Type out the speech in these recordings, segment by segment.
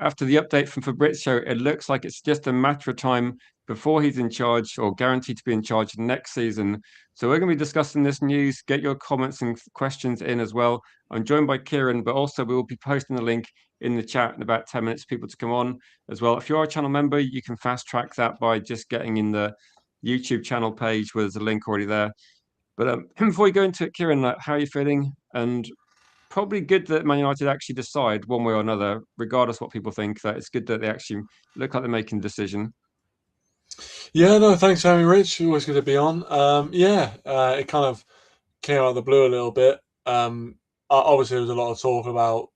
after the update from Fabrizio, it looks like it's just a matter of time before he's in charge or guaranteed to be in charge next season. So we're going to be discussing this news. Get your comments and questions in as well. I'm joined by Kieran, but also we will be posting the link in the chat in about 10 minutes for people to come on as well. If you're a channel member, you can fast track that by just getting in the YouTube channel page where there's a link already there. But before we go into it, Kieran, how are you feeling? And probably good that Man United actually decide one way or another, regardless what people think, that it's good that they actually look like they're making a decision. Yeah, no, thanks for having me, Rich. Always good to be on. It kind of came out of the blue a little bit. Obviously, there was a lot of talk about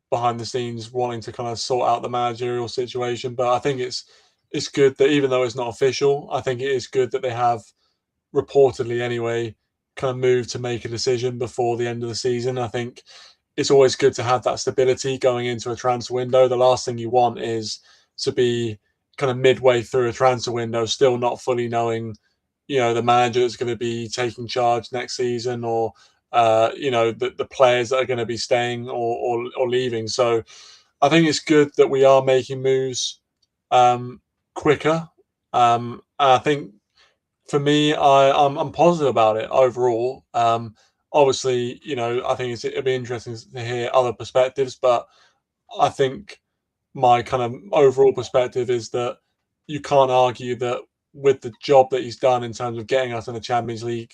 behind the scenes wanting to kind of sort out the managerial situation, but I think it's good that even though it's not official, I think it is good that they have reportedly anyway kind of moved to make a decision before the end of the season. I think it's always good to have that stability going into a transfer window. The last thing you want is to be kind of midway through a transfer window, still not fully knowing, the manager that's going to be taking charge next season, or the players that are going to be staying or leaving. So I think it's good that we are making moves quicker. I think for me, I'm positive about it overall. Obviously, I think it'd be interesting to hear other perspectives, but I think my kind of overall perspective is that you can't argue that with the job that he's done in terms of getting us in the Champions League,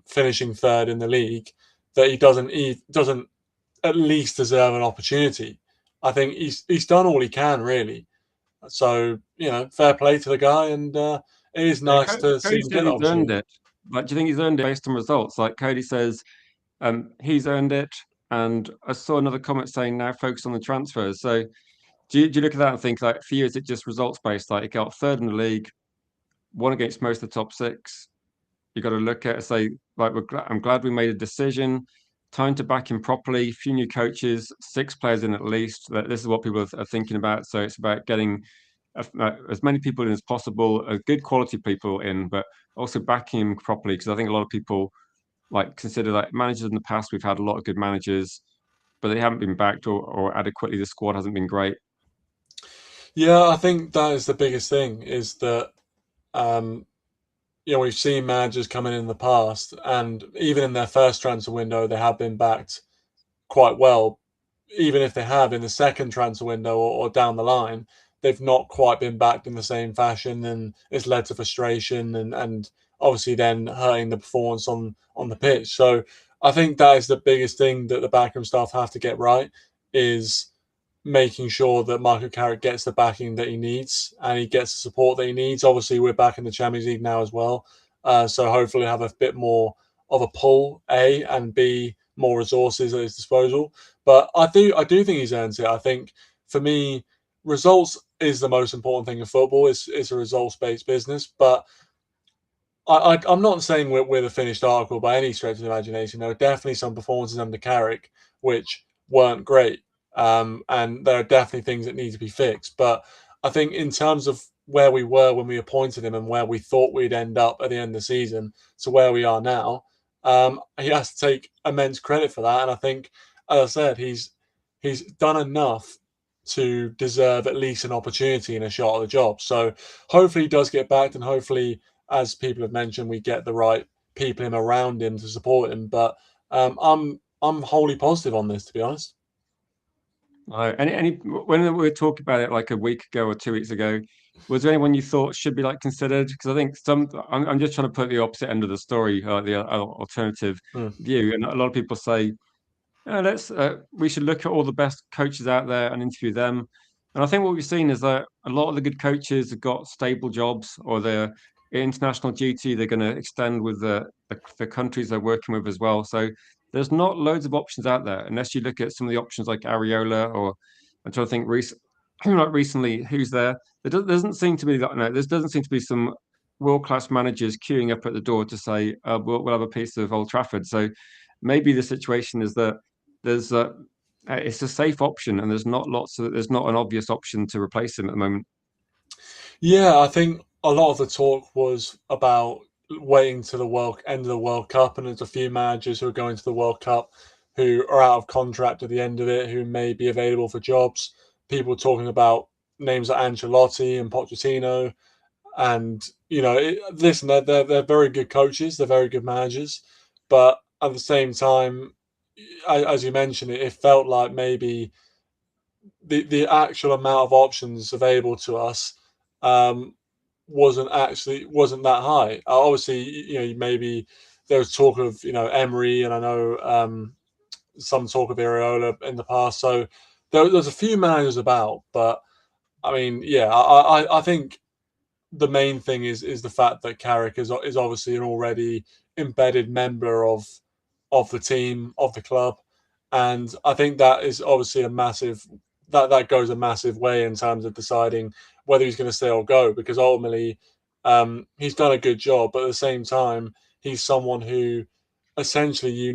finishing third in the league, that he doesn't at least deserve an opportunity. I think he's done all he can really. So fair play to the guy, and it is Yeah, nice to see Cody him get says the he's earned opportunity. it. Like, do you think he's earned it based on results? Like Cody says, he's earned it. And I saw another comment saying now focus on the transfers. So do you look at that and think, like, for you, is it just results based? Like, he got third in the league, won against most of the top six. You got to look at it, say, like, I'm glad we made a decision. Time to back him properly. Few new coaches, six players in at least. This is what people are thinking about. So it's about getting as many people in as possible, good quality people in, but also backing him properly. Because I think a lot of people like consider like managers in the past. We've had a lot of good managers, but they haven't been backed or adequately. The squad hasn't been great. Yeah, I think that is the biggest thing is that um, we've seen managers come in the past, and even in their first transfer window, they have been backed quite well. Even if they have in the second transfer window or down the line, they've not quite been backed in the same fashion, and it's led to frustration and obviously then hurting the performance on the pitch. So I think that is the biggest thing that the backroom staff have to get right is making sure that Michael Carrick gets the backing that he needs and he gets the support that he needs. Obviously, we're back in the Champions League now as well, so hopefully have a bit more of a pull, A, and B, more resources at his disposal. But I do think he's earned it. I think for me, results is the most important thing in football. It's a results based business, but I'm not saying we're the finished article by any stretch of the imagination. There are definitely some performances under Carrick which weren't great, and there are definitely things that need to be fixed. But I think in terms of where we were when we appointed him and where we thought we'd end up at the end of the season to where we are now, he has to take immense credit for that. And I think, as I said, he's done enough to deserve at least an opportunity and a shot at the job. So hopefully he does get back, and hopefully, as people have mentioned, we get the right people in around him to support him. But I'm wholly positive on this, to be honest. Any when we were talking about it like a week ago or 2 weeks ago, was there anyone you thought should be like considered? Because I think I'm just trying to put the opposite end of the story, the alternative Hmm. view, and a lot of people say, let's we should look at all the best coaches out there and interview them. And I think what we've seen is that a lot of the good coaches have got stable jobs or they're international duty. They're going to extend with the countries they're working with as well. So there's not loads of options out there unless you look at some of the options like Areola or I'm trying to think like recently who's there. Doesn't seem to be that no, there doesn't seem to be some world-class managers queuing up at the door to say we'll have a piece of Old Trafford. So maybe the situation is that there's it's a safe option, and there's not an obvious option to replace him at the moment. Yeah, I think a lot of the talk was about waiting to the world end of the World Cup, and there's a few managers who are going to the World Cup who are out of contract at the end of it, who may be available for jobs. people talking about names like Ancelotti and Pochettino, and listen, they're very good coaches, they're very good managers, but at the same time, as you mentioned, it felt like maybe the actual amount of options available to us um, wasn't that high. Obviously, maybe there was talk of Emery, and I know some talk of Iriola in the past. So there's a few managers about, but I mean, yeah, I think the main thing is the fact that Carrick is obviously an already embedded member of the team, of the club, and I think that is obviously a massive that goes a massive way in terms of deciding whether he's going to stay or go, because ultimately he's done a good job, but at the same time he's someone who essentially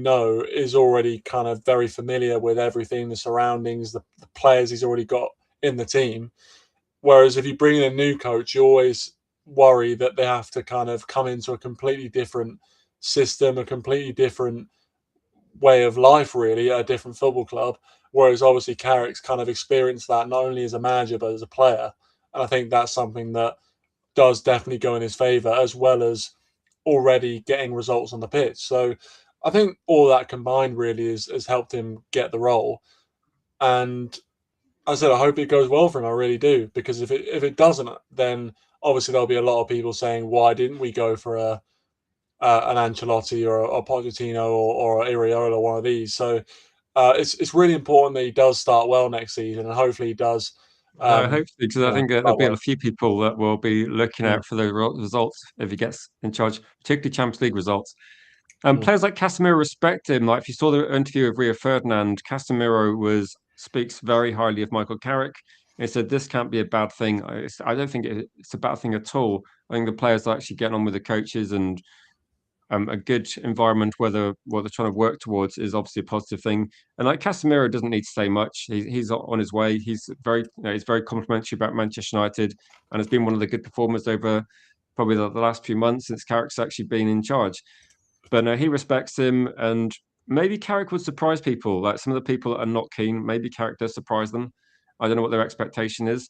is already kind of very familiar with everything, the surroundings, the players he's already got in the team. Whereas if you bring in a new coach, you always worry that they have to kind of come into a completely different system, a completely different way of life, really, at a different football club. Whereas obviously Carrick's kind of experienced that not only as a manager but as a player, and I think that's something that does definitely go in his favour, as well as already getting results on the pitch. So I think all that combined really has helped him get the role. And I said I hope it goes well for him. I really do, because if it doesn't, then obviously there'll be a lot of people saying, why didn't we go for an Ancelotti or a Pochettino or a Iriola, one of these? So it's really important that he does start well next season, and hopefully he does. Hopefully, because I think there'll Start be a well. few people that will be looking Mm, out for the results if he gets in charge, particularly Champions League results. And mm, players like Casemiro respect him. Like if you saw the interview with Rio Ferdinand, Casemiro was speaks very highly of Michael Carrick. He said this can't be a bad thing. I don't think it's a bad thing at all. I think the players are actually getting on with the coaches, and a good environment where what they're trying to work towards is obviously a positive thing. And like Casemiro doesn't need to say much. He's on his way. He's very complimentary about Manchester United, and has been one of the good performers over probably the last few months since Carrick's actually been in charge. But no, he respects him, and maybe Carrick would surprise people. Like some of the people that are not keen, maybe Carrick does surprise them. I don't know what their expectation is.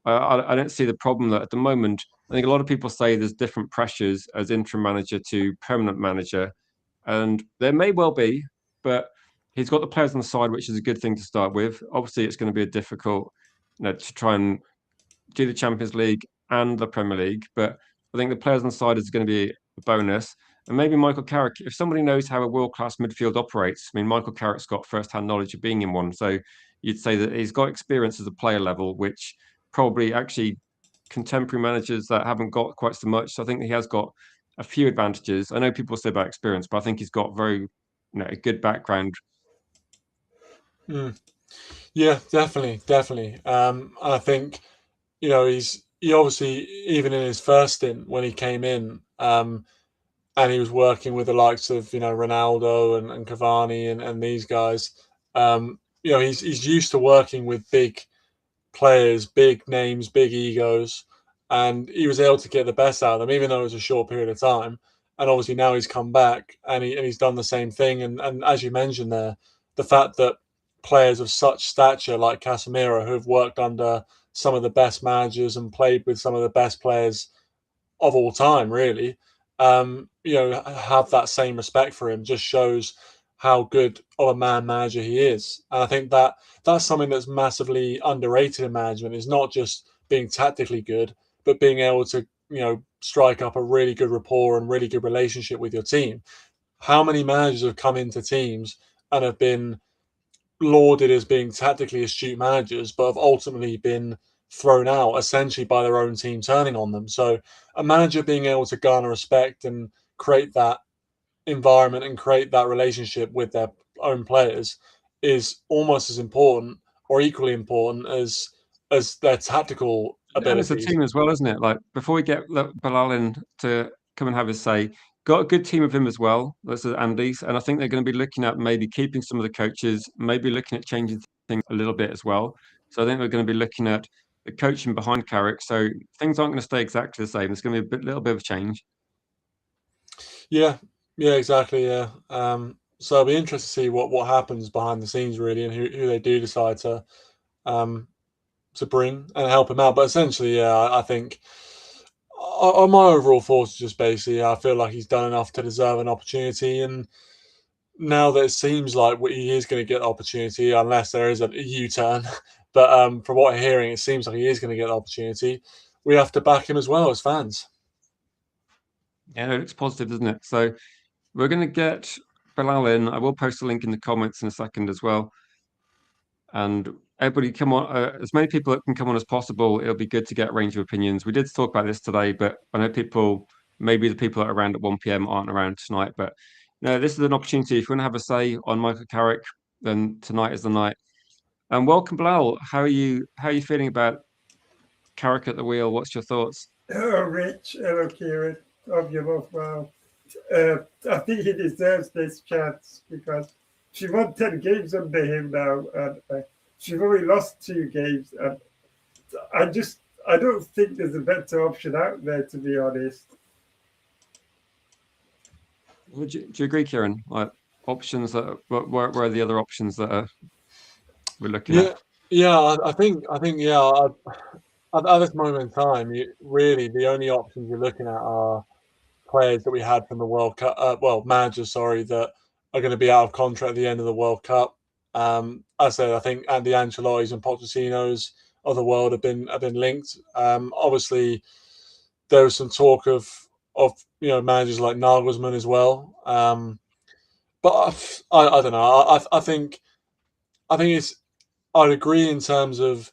I don't see the problem that at the moment. I think a lot of people say there's different pressures as interim manager to permanent manager, and there may well be, but he's got the players on the side, which is a good thing to start with. Obviously, it's going to be a difficult, to try and do the Champions League and the Premier League, but I think the players on the side is going to be a bonus. And maybe Michael Carrick, if somebody knows how a world-class midfield operates, I mean, Michael Carrick's got first-hand knowledge of being in one. So you'd say that he's got experience as a player level, which probably actually contemporary managers that haven't got quite so much. So I think he has got a few advantages. I know people say about experience, but I think he's got a good background. mm. Yeah, definitely, definitely. And I think he obviously, even in his first stint when he came in, and he was working with the likes of Ronaldo and Cavani and these guys. He's used to working with big players, big names, big egos, and he was able to get the best out of them, even though it was a short period of time. And obviously now he's come back and he's done the same thing. And as you mentioned there, the fact that players of such stature like Casemiro, who have worked under some of the best managers and played with some of the best players of all time, really, have that same respect for him just shows how good of a man manager he is. And I think that's something that's massively underrated in management, is not just being tactically good, but being able to, strike up a really good rapport and really good relationship with your team. How many managers have come into teams and have been lauded as being tactically astute managers, but have ultimately been thrown out essentially by their own team turning on them? So a manager being able to garner respect and create that environment and create that relationship with their own players is almost as important or equally important as their tactical And it's a abilities. team as well, isn't it? Like before we get Belal in to come and have his say, got a good team of him as well. That's Andy's, and I think they're going to be looking at maybe keeping some of the coaches, maybe looking at changing things a little bit as well. So I think they're going to be looking at the coaching behind Carrick. So things aren't going to stay exactly the same. There's going to be little bit of change. Yeah, yeah, exactly. Yeah. So it'll be interesting to see what happens behind the scenes, really, and who they do decide to um, bring and help him out. But essentially, yeah, I think on my overall thoughts, just basically, I feel like he's done enough to deserve an opportunity. And now that it seems like he is going to get the opportunity, unless there is a U-turn, but from what I'm hearing, it seems like he is going to get the opportunity. We have to back him as well as fans. Yeah, it looks positive, doesn't it? So we're going to get Belal in. I will post a link in the comments in a second as well. And everybody come on, as many people that can come on as possible. It'll be good to get a range of opinions. We did talk about this today, but I know people, maybe the people that are around at 1 p.m. aren't around tonight. But no, this is an opportunity. If you want to have a say on Michael Carrick, then tonight is the night. And welcome, Belal. How are you? How are you feeling about Carrick at the wheel? What's your thoughts? Hello, Rich. Hello, Kieran. Hope you're both well. I think he deserves this chance because she won 10 games under him now, and she's only lost 2 games. And I don't think there's a better option out there, to be honest. Do you agree, Kieran? Like options that where are the other options that we're looking Yeah, at? yeah, I think, yeah. At this moment in time, really the only options you're looking at are players that we had from the World Cup, managers, sorry, that are going to be out of contract at the end of the World Cup. I said, I think Andy Ancelotti's and Pochettinos of the world have been linked. Obviously, there was some talk of managers like Nagelsmann as well. But I don't know. I think it's I'd agree in terms of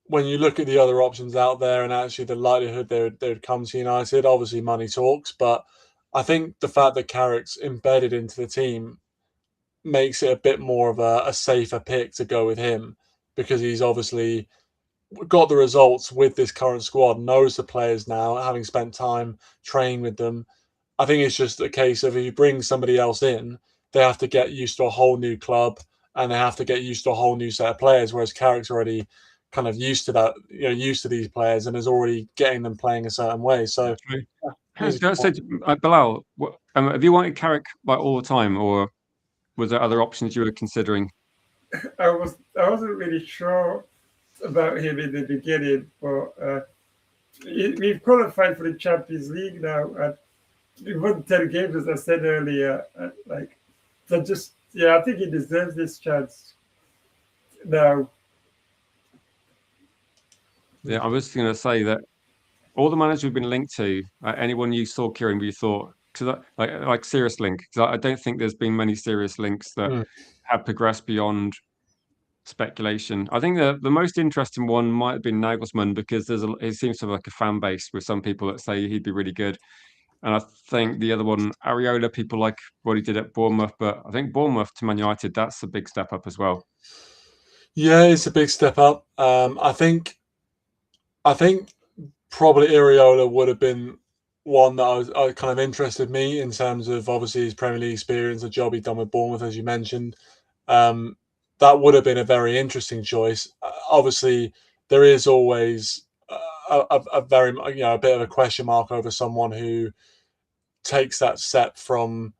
when you look at the other options out there and actually the likelihood they would come to United. Obviously, money talks, but I think the fact that Carrick's embedded into the team makes it a bit more of a safer pick to go with him because he's obviously got the results with this current squad, knows the players now, having spent time training with them. I think it's just a case of if you bring somebody else in, they have to get used to a whole new club and they have to get used to a whole new set of players. Whereas Carrick's already kind of used to that, used to these players and is already getting them playing a certain way. So, True. he's a Can I good say, point. Bilal, have you wanted Carrick like all the time, or was there other options you were considering? I wasn't really sure about him in the beginning, but we've qualified for the Champions League now, and we won 10 games, as I said earlier. And, I think he deserves this chance now. Yeah, I was going to say that all the managers we've been linked to, anyone you saw, Kieran, you thought, because like serious link, because I don't think there's been many serious links that Mm. have progressed beyond speculation. I think the most interesting one might have been Nagelsmann because it seems to have like a fan base with some people that say he'd be really good. And I think the other one, Areola, people like what he did at Bournemouth, but I think Bournemouth to Man United, that's a big step up as well. Yeah, it's a big step up. I think probably Iriola would have been one that I kind of interested me in terms of obviously his Premier League experience, the job he'd done with Bournemouth, as you mentioned. Um, that would have been a very interesting choice. Obviously, there is always a very a bit of a question mark over someone who takes that step from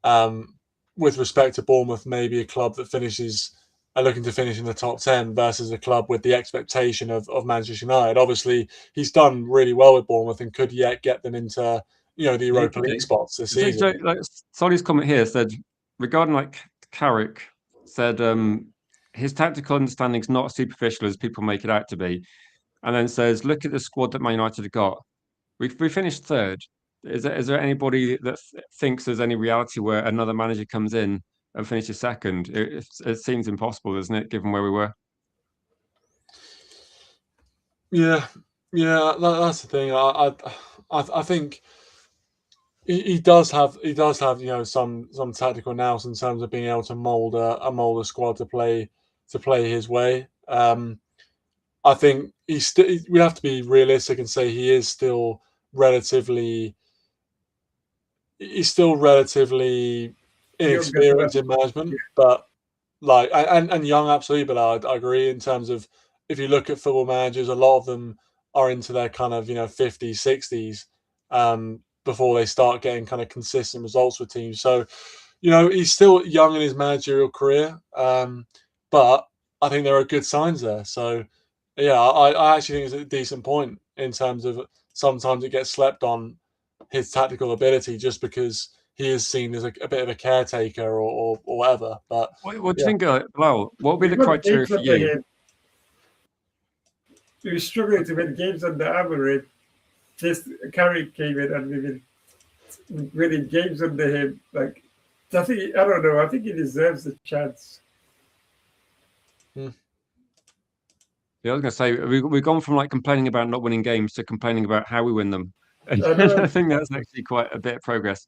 um, with respect to Bournemouth, maybe a club that finishes are looking to finish in the top 10 versus a club with the expectation of Manchester United. Obviously, he's done really well with Bournemouth and could yet get them into the Yeah, Europa League spots this so, season. like Solly's comment here said regarding like Carrick said his tactical understanding is not superficial as people make it out to be, and then says look at the squad that Man United have got. We finished third. Is there anybody that thinks there's any reality where another manager comes in and finishes second? It seems impossible, doesn't it, given where we were? Yeah, yeah, that's the thing. I think he does have some tactical nous in terms of being able to mold a squad to play his way. I think we have to be realistic and say relatively he's still relatively Young as well. inexperienced in management, but and young absolutely. But I agree in terms of if you look at football managers, a lot of them are into their kind of 50s, 60s before they start getting kind of consistent results with teams. So he's still young in his managerial career, but I think there are good signs there. So Yeah, I actually think it's a decent point in terms of sometimes it gets slept on his tactical ability just because he is seen as a bit of a caretaker or whatever. But What do you yeah. think, Bilal? What would be We the got criteria games for under you? him. We were struggling to win games under average. Just Carrick came in and we've been winning games under him. Like, I don't know. I think he deserves a chance. Yeah, I was going to say we've gone from like complaining about not winning games to complaining about how we win them. And I I know think that's actually quite a bit of progress.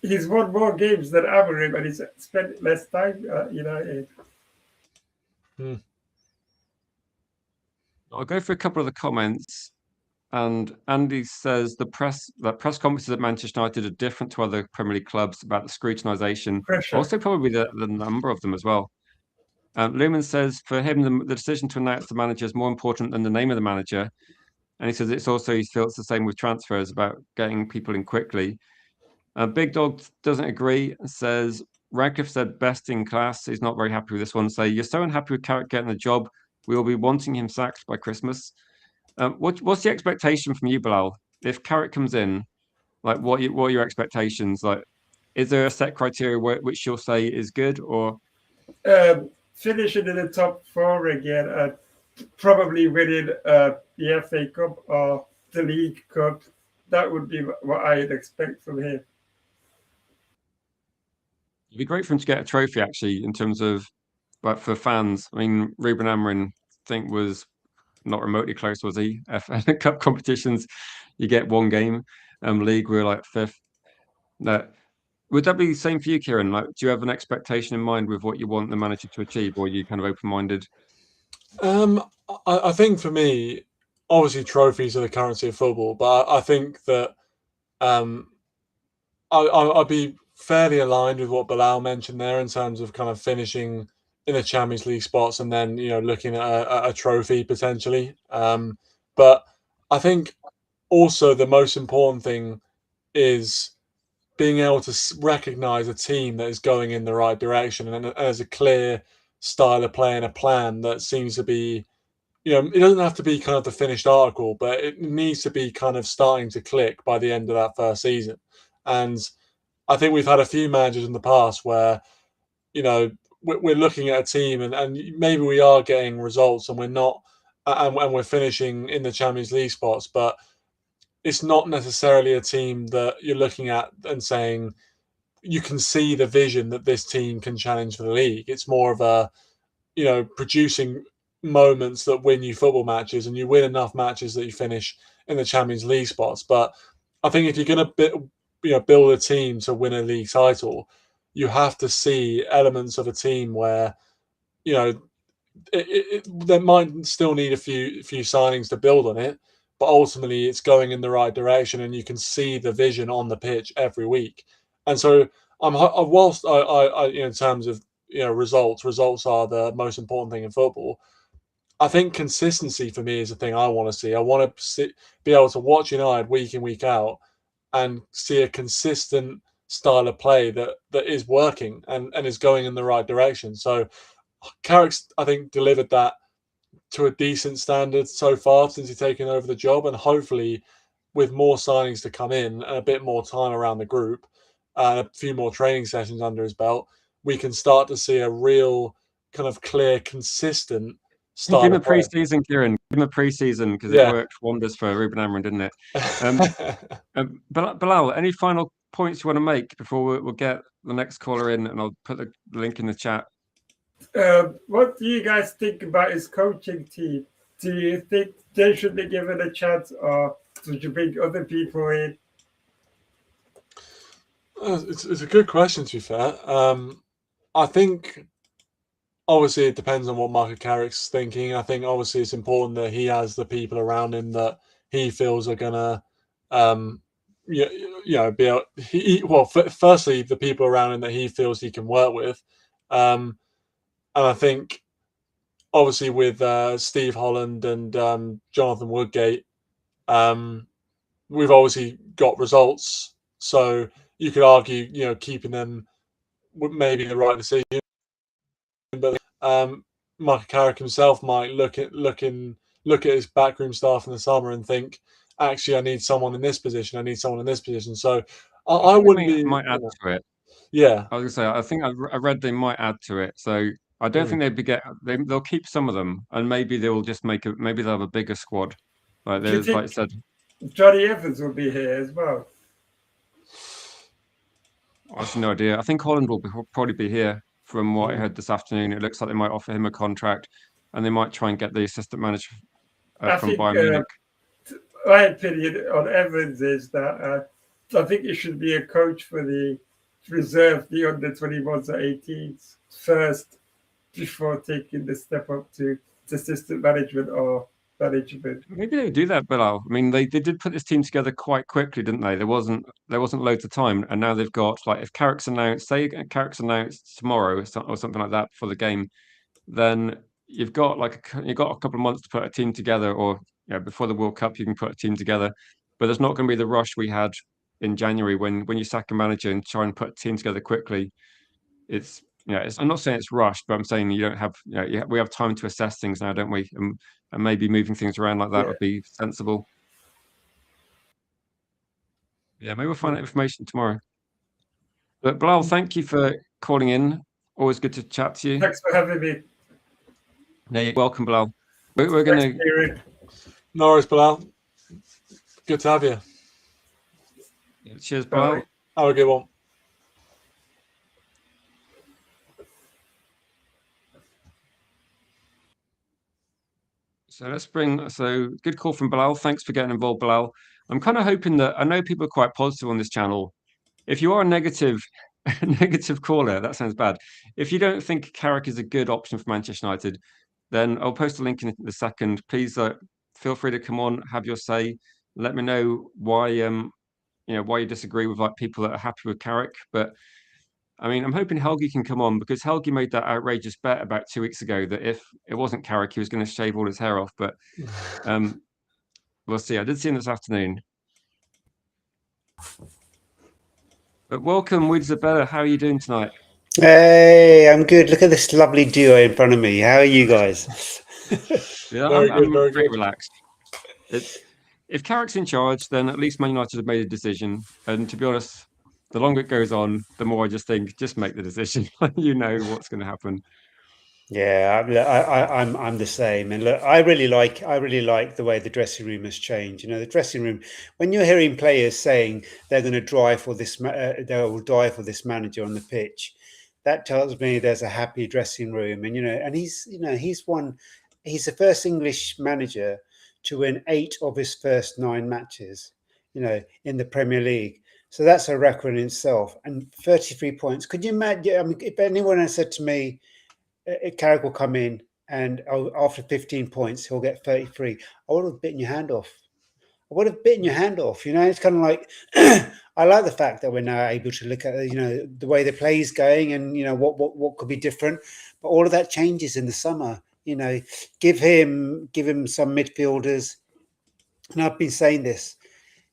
he's won more games than average, but he's spent less time. I'll go through a couple of the comments. And Andy says press conferences at Manchester United are different to other Premier League clubs about the scrutinisation. Pressure. Also, probably the number of them as well. Lumen says for him, the decision to announce the manager is more important than the name of the manager. And he says he feels the same with transfers about getting people in quickly. Big Dog doesn't agree and says Radcliffe said best in class. He's not very happy with this one. So you're so unhappy with Carrick getting the job. We will be wanting him sacked by Christmas. What's the expectation from you, Bilal? If Carrick comes in, like what are your expectations? Like, is there a set criteria which you'll say is good, or Finishing in the top four again, and probably winning the FA Cup or the League Cup. That would be what I'd expect from him. it'd be great for him to get a trophy actually in terms of like for fans. I mean, Ruben Amorim, I think was not remotely close, was he? Cup competitions, you get one game. League, we're like fifth. No. Would that be the same for you, Kieran? Like, do you have an expectation in mind with what you want the manager to achieve, or are you kind of open-minded? I think for me, obviously trophies are the currency of football, but I think that I'd be fairly aligned with what Belal mentioned there in terms of kind of finishing in the Champions League spots and then looking at a trophy potentially. But I think also the most important thing is being able to recognize a team that is going in the right direction and has a clear style of play and a plan that seems to be, it doesn't have to be kind of the finished article, but it needs to be kind of starting to click by the end of that first season. And I think we've had a few managers in the past where, we're looking at a team and maybe we are getting results and we're not, and we're finishing in the Champions League spots, but it's not necessarily a team that you're looking at and saying you can see the vision that this team can challenge for the league. It's more of a, producing moments that win you football matches and you win enough matches that you finish in the Champions League spots. But I think if you're going to build a team to win a league title, you have to see elements of a team where, they might still need a few signings to build on it, but ultimately it's going in the right direction, and you can see the vision on the pitch every week. And so, whilst in terms of results are the most important thing in football. I think consistency for me is the thing I want to see. I want to be able to watch United week in week out and see a consistent style of play that is working and is going in the right direction. So Carrick's, I think, delivered that to a decent standard so far since he's taken over the job, and hopefully with more signings to come in and a bit more time around the group and a few more training sessions under his belt, we can start to see a real kind of clear, consistent Give style him a of play. pre-season, Kieran. Give him a pre-season because it Yeah. worked wonders for Ruben Amorim, didn't it? Bilal, any final points you want to make before we'll get the next caller in, and I'll put the link in the chat. What do you guys think about his coaching team? Do you think they should be given a chance, or should you bring other people in? It's a good question, to be fair. I think obviously it depends on what Michael Carrick's thinking. I think obviously it's important that he has the people around him that he feels are gonna, be able. Firstly, the people around him that he feels he can work with, and I think obviously with Steve Holland and Jonathan Woodgate, we've obviously got results. So you could argue, keeping them maybe the right decision. But Michael Carrick himself might look at his backroom staff in the summer and think, actually, I need someone in this position. I need someone in this position. So I wouldn't be. Might add to it. Yeah, I was gonna say, I think I read they might add to it. So I don't think they'll keep some of them, and maybe they'll just maybe they'll have a bigger squad. Like Do you there's, like I think said, Johnny Evans will be here as well? I have no idea. I think Holland will probably be here. From what I heard this afternoon, it looks like they might offer him a contract, and they might try and get the assistant manager I from think Bayern Munich. my opinion on Evans is that I think he should be a coach for the reserve, the under 21s or 18s first, before taking the step up to assistant management or management. Maybe they do that, Belal. I mean, they did put this team together quite quickly, didn't they? There wasn't loads of time, and now they've got, like, if Carrick's announced, say Carrick's announced tomorrow or something like that for the game, then you've got a couple of months to put a team together, or before the World Cup you can put a team together. But there's not going to be the rush we had in January when you sack a manager and try and put a team together quickly. I'm not saying it's rushed, but I'm saying you don't have, we have time to assess things now, don't we? And maybe moving things around like that would be sensible. Yeah, maybe we'll find that information tomorrow. But Bilal, thank you for calling in. Always good to chat to you. Thanks for having me. Yeah, you're welcome, Bilal. We're going to. No worries, Belal. Good to have you. Cheers, Bilal. Have a good one. So good call from Bilal. Thanks for getting involved, Bilal. I'm kind of hoping that, I know people are quite positive on this channel. If you are a negative caller, that sounds bad. If you don't think Carrick is a good option for Manchester United, then I'll post a link in a second. Please feel free to come on, have your say. Let me know why you disagree with, like, people that are happy with Carrick. But I mean, I'm hoping Helge can come on, because Helge made that outrageous bet about 2 weeks ago that if it wasn't Carrick, he was going to shave all his hair off. But we'll see. I did see him this afternoon. But welcome, Widzabella. How are you doing tonight? Hey, I'm good. Look at this lovely duo in front of me. How are you guys? Yeah, I'm very relaxed. If Carrick's in charge, then at least Man United have made a decision. And to be honest, the longer it goes on, the more I just think, just make the decision. You know what's going to happen. Yeah, I'm the same. And look, I really like the way the dressing room has changed. The dressing room, when you're hearing players saying they're going to drive for this, they will die for this manager on the pitch, that tells me there's a happy dressing room. And and he's the first English manager to win 8 of his first 9 matches, in the Premier League. So that's a record in itself. And 33 points. Could you imagine? I mean, if anyone had said to me, Carrick will come in and after 15 points, he'll get 33, I would have bitten your hand off. It's kind of like, I like the fact that we're now able to look at, the way the play is going and, what could be different. But all of that changes in the summer. Give him some midfielders. And I've been saying this.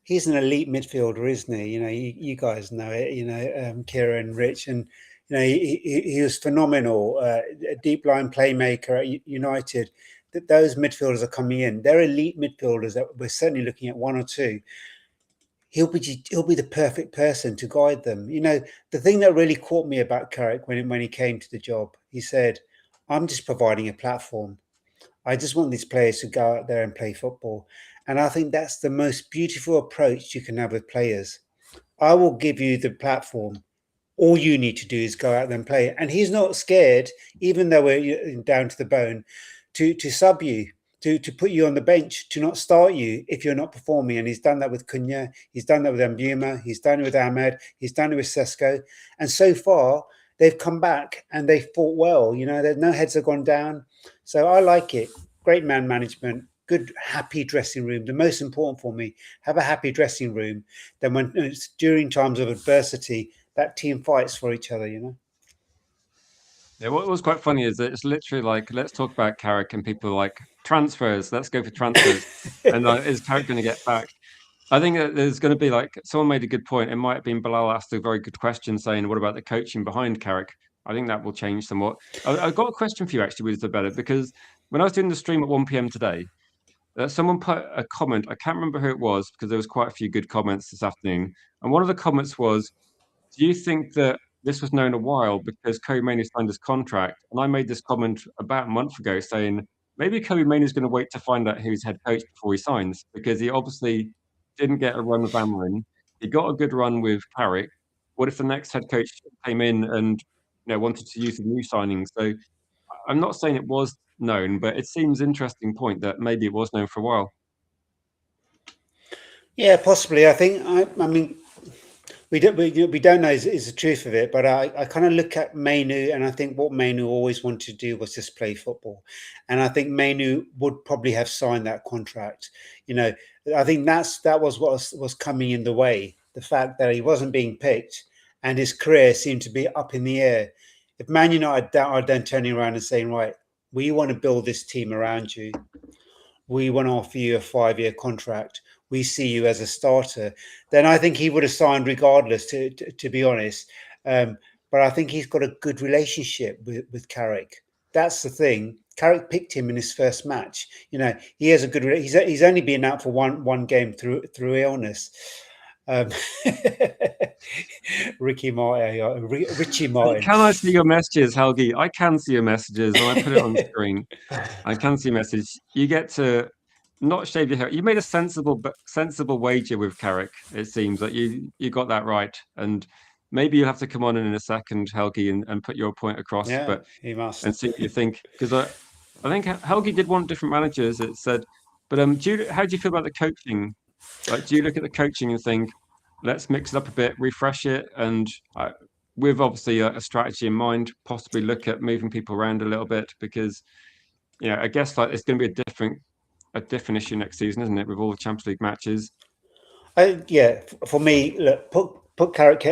He's an elite midfielder, isn't he? You guys know it. Kira and Rich, and he was phenomenal. A deep line playmaker at United. That those midfielders are coming in. They're elite midfielders. That we're certainly looking at 1 or 2. He'll be the perfect person to guide them. The thing that really caught me about Carrick when he came to the job, he said, "I'm just providing a platform. I just want these players to go out there and play football." And I think that's the most beautiful approach you can have with players. I will give you the platform. All you need to do is go out there and play. And he's not scared, even though we're down to the bone, to sub you, to put you on the bench, to not start you if you're not performing. And he's done that with Cunha. He's done that with Mbuma. He's done it with Ahmed. He's done it with Sesko. And so far, they've come back and they fought well. No heads have gone down. So I like it. Great man management. Good, happy dressing room. The most important for me, have a happy dressing room. Then when it's during times of adversity, that team fights for each other, Yeah, what was quite funny is that it's literally like, let's talk about Carrick, and people are like, transfers, let's go for transfers. And is Carrick going to get back? I think that there's going to be, like, someone made a good point. It might have been Belal asked a very good question saying, what about the coaching behind Carrick? I think that will change somewhat. I've got a question for you actually with Isabella, because when I was doing the stream at 1 p.m. today, someone put a comment. I can't remember who it was because there was quite a few good comments this afternoon. And one of the comments was, do you think that this was known a while because Kobe Mainoo signed his contract? And I made this comment about a month ago saying, maybe Kobe Mainoo is going to wait to find out who's head coach before he signs, because he obviously didn't get a run with Amarin. He got a good run with Carrick. What if the next head coach came in and wanted to use the new signings? So I'm not saying it was known, but it seems interesting point that maybe it was known for a while. Yeah, possibly. I think. I mean, we don't know is the truth of it, but I kind of look at Mainoo, and I think what Mainoo always wanted to do was just play football, and I think Mainoo would probably have signed that contract. I think that was what was coming in the way. The fact that he wasn't being picked, and his career seemed to be up in the air. If Man United are then turning around and saying, right, we want to build this team around you, we want to offer you a 5-year contract, we see you as a starter, then I think he would have signed regardless, to be honest. But I think he's got a good relationship with Carrick. That's the thing. Carrick picked him in his first match. He has a good. He's only been out for one game through illness. Richie Martin. Can I see your messages, Helge? I can see your messages, and I put it on the screen. I can see a message. You get to not shave your hair. You made a sensible wager with Carrick. It seems like you got that right, and maybe you'll have to come on in a second, Helge, and put your point across. Yeah, but he must. And see what you think, because I think Helge did want different managers. It said, but how do you feel about the coaching? Like, do you look at the coaching and think, let's mix it up a bit, refresh it, and with obviously a strategy in mind, possibly look at moving people around a little bit, because I guess like it's going to be a different issue next season, isn't it, with all the Champions League matches? For me, look, put Carrick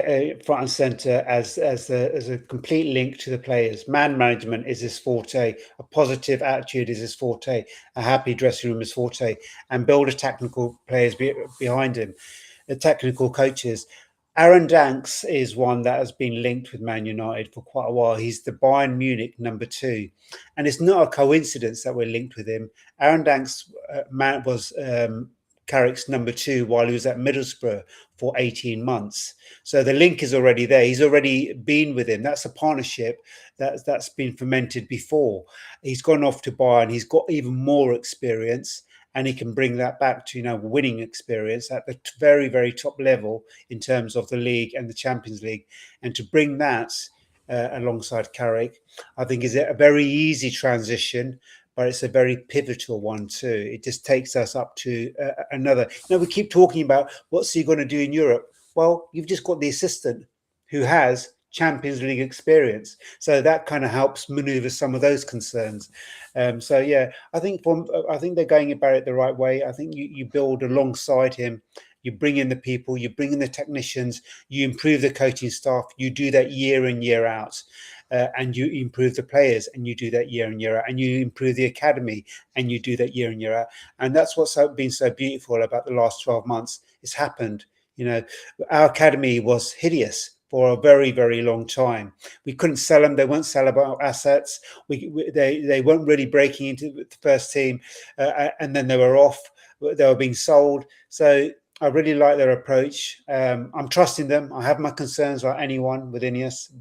front and center as a complete link to the players. Man management is his forte. A positive attitude is his forte. A happy dressing room is forte, and build a technical players behind him, the technical coaches. Aaron Danks is one that has been linked with Man United for quite a while. He's the Bayern Munich number 2. And it's not a coincidence that we're linked with him. Aaron Danks was Carrick's number 2 while he was at Middlesbrough for 18 months. So the link is already there. He's already been with him. That's a partnership that's been fermented before. He's gone off to Bayern. He's got even more experience, and he can bring that back to winning experience at the very, very top level in terms of the league and the Champions League. And to bring that alongside Carrick, I think is a very easy transition, but it's a very pivotal one too. It just takes us up to another. We keep talking about what's he going to do in Europe. Well, you've just got the assistant who has Champions League experience, so that kind of helps maneuver some of those concerns. I think they're going about it the right way. I think you build alongside him. You bring in the people, you bring in the technicians, you improve the coaching staff. You do that year in, year out. And you improve the players, and you do that year in, year out, and you improve the academy, and you do that year in, year out. And that's what's been so beautiful about the last 12 months. It's happened. Our academy was hideous for a very, very long time. We couldn't sell them. They weren't sellable assets. They weren't really breaking into the first team, and then they were off. They were being sold. So I really like their approach. I'm trusting them. I have my concerns like anyone with Ineos.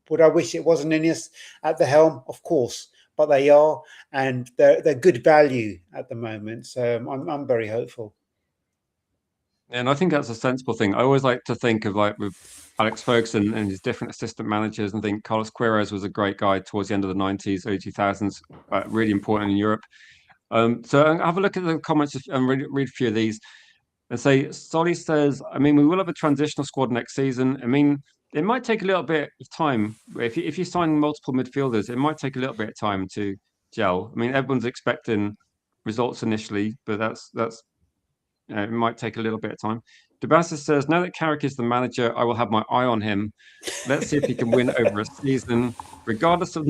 Would I wish it wasn't Ineos at the helm? Of course, but they are, and they're good value at the moment. So I'm very hopeful. And I think that's a sensible thing. I always like to think of like with Alex Ferguson and his different assistant managers, and think Carlos Queiroz was a great guy towards the end of the 90s, early 2000s, really important in Europe. So have a look at the comments and read a few of these. And say, Solly says, we will have a transitional squad next season. It might take a little bit of time. If you sign multiple midfielders, it might take a little bit of time to gel. Everyone's expecting results initially, but that's it might take a little bit of time. Debassis says, now that Carrick is the manager, I will have my eye on him. Let's see if he can win over a season, regardless of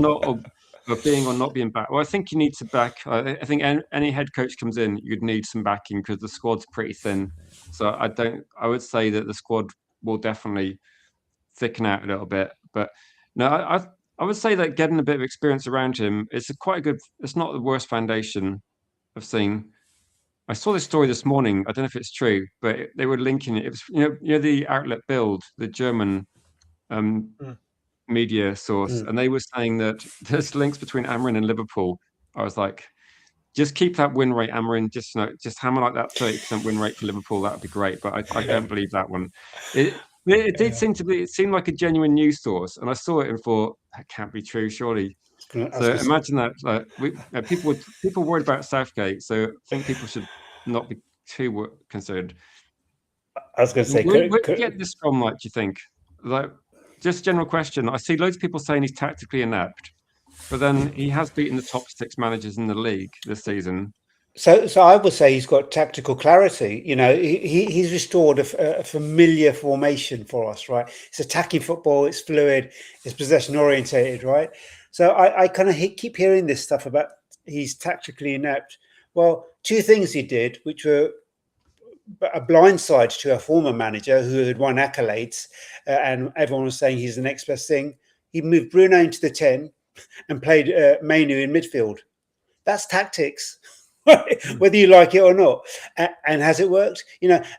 being or not being back. Well, I think you need to back. I think any head coach comes in, you'd need some backing because the squad's pretty thin. So I would say that the squad will definitely thicken out a little bit. But no, I would say that getting a bit of experience around him is quite a good. It's not the worst foundation I've seen. I saw this story this morning. I don't know if it's true, but they were linking it. It was the outlet Bild, the German um, Mm. media source, and they were saying that there's links between Amarin and Liverpool. I was like, just keep that win rate, Amarin. Just hammer like that 30% win rate for Liverpool. That would be great. But I don't believe that one. It did seem to be. It seemed like a genuine news source, and I saw it and thought that can't be true, surely. So imagine that people worried about Southgate. So I think people should not be too concerned. I was going to say, Where do you get this from? Like, do you think? Like, just a general question. I see loads of people saying he's tactically inept, but then he has beaten the top 6 managers in the league this season. So I would say he's got tactical clarity. He's restored a familiar formation for us, right? It's attacking football. It's fluid. It's possession orientated, right? So I kind of keep hearing this stuff about he's tactically inept. Well, 2 things he did, which were a blindside to a former manager who had won accolades, and everyone was saying he's the next best thing. He moved Bruno into the 10 and played Mainu in midfield. That's tactics. Whether you like it or not, and has it worked?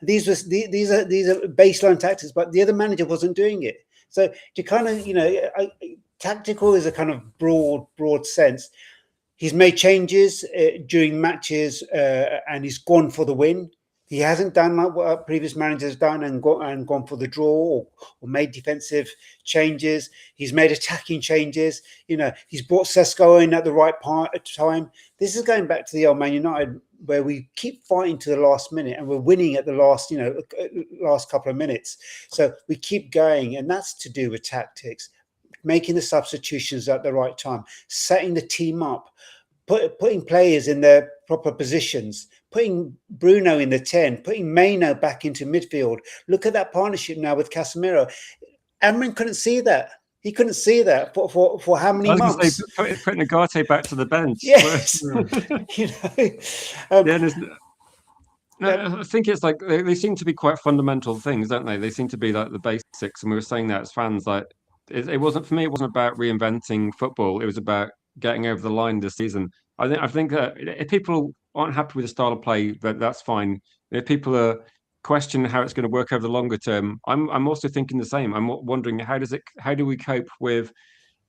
These are baseline tactics, but the other manager wasn't doing it. So to kind of tactical is a kind of broad sense. He's made changes during matches, and he's gone for the win. He hasn't done like what previous managers done and gone for the draw or made defensive changes. He's made attacking changes. He's brought Sesko in at the right time. This is going back to the old Man United where we keep fighting to the last minute and we're winning at the last couple of minutes. So we keep going, and that's to do with tactics, making the substitutions at the right time, setting the team up, putting players in their proper positions, putting Bruno in the 10, putting Maino back into midfield. Look at that partnership now with Casemiro. Amarin couldn't see that. He couldn't see that for how many months? Putting Agate back to the bench. Yes. I think it's like they seem to be quite fundamental things, don't they? They seem to be like the basics, and we were saying that as fans. Like it wasn't for me. It wasn't about reinventing football. It was about getting over the line this season. I think that if people aren't happy with the style of play, that's fine. If people are questioning how it's going to work over the longer term, I'm also thinking the same. I'm wondering how do we cope with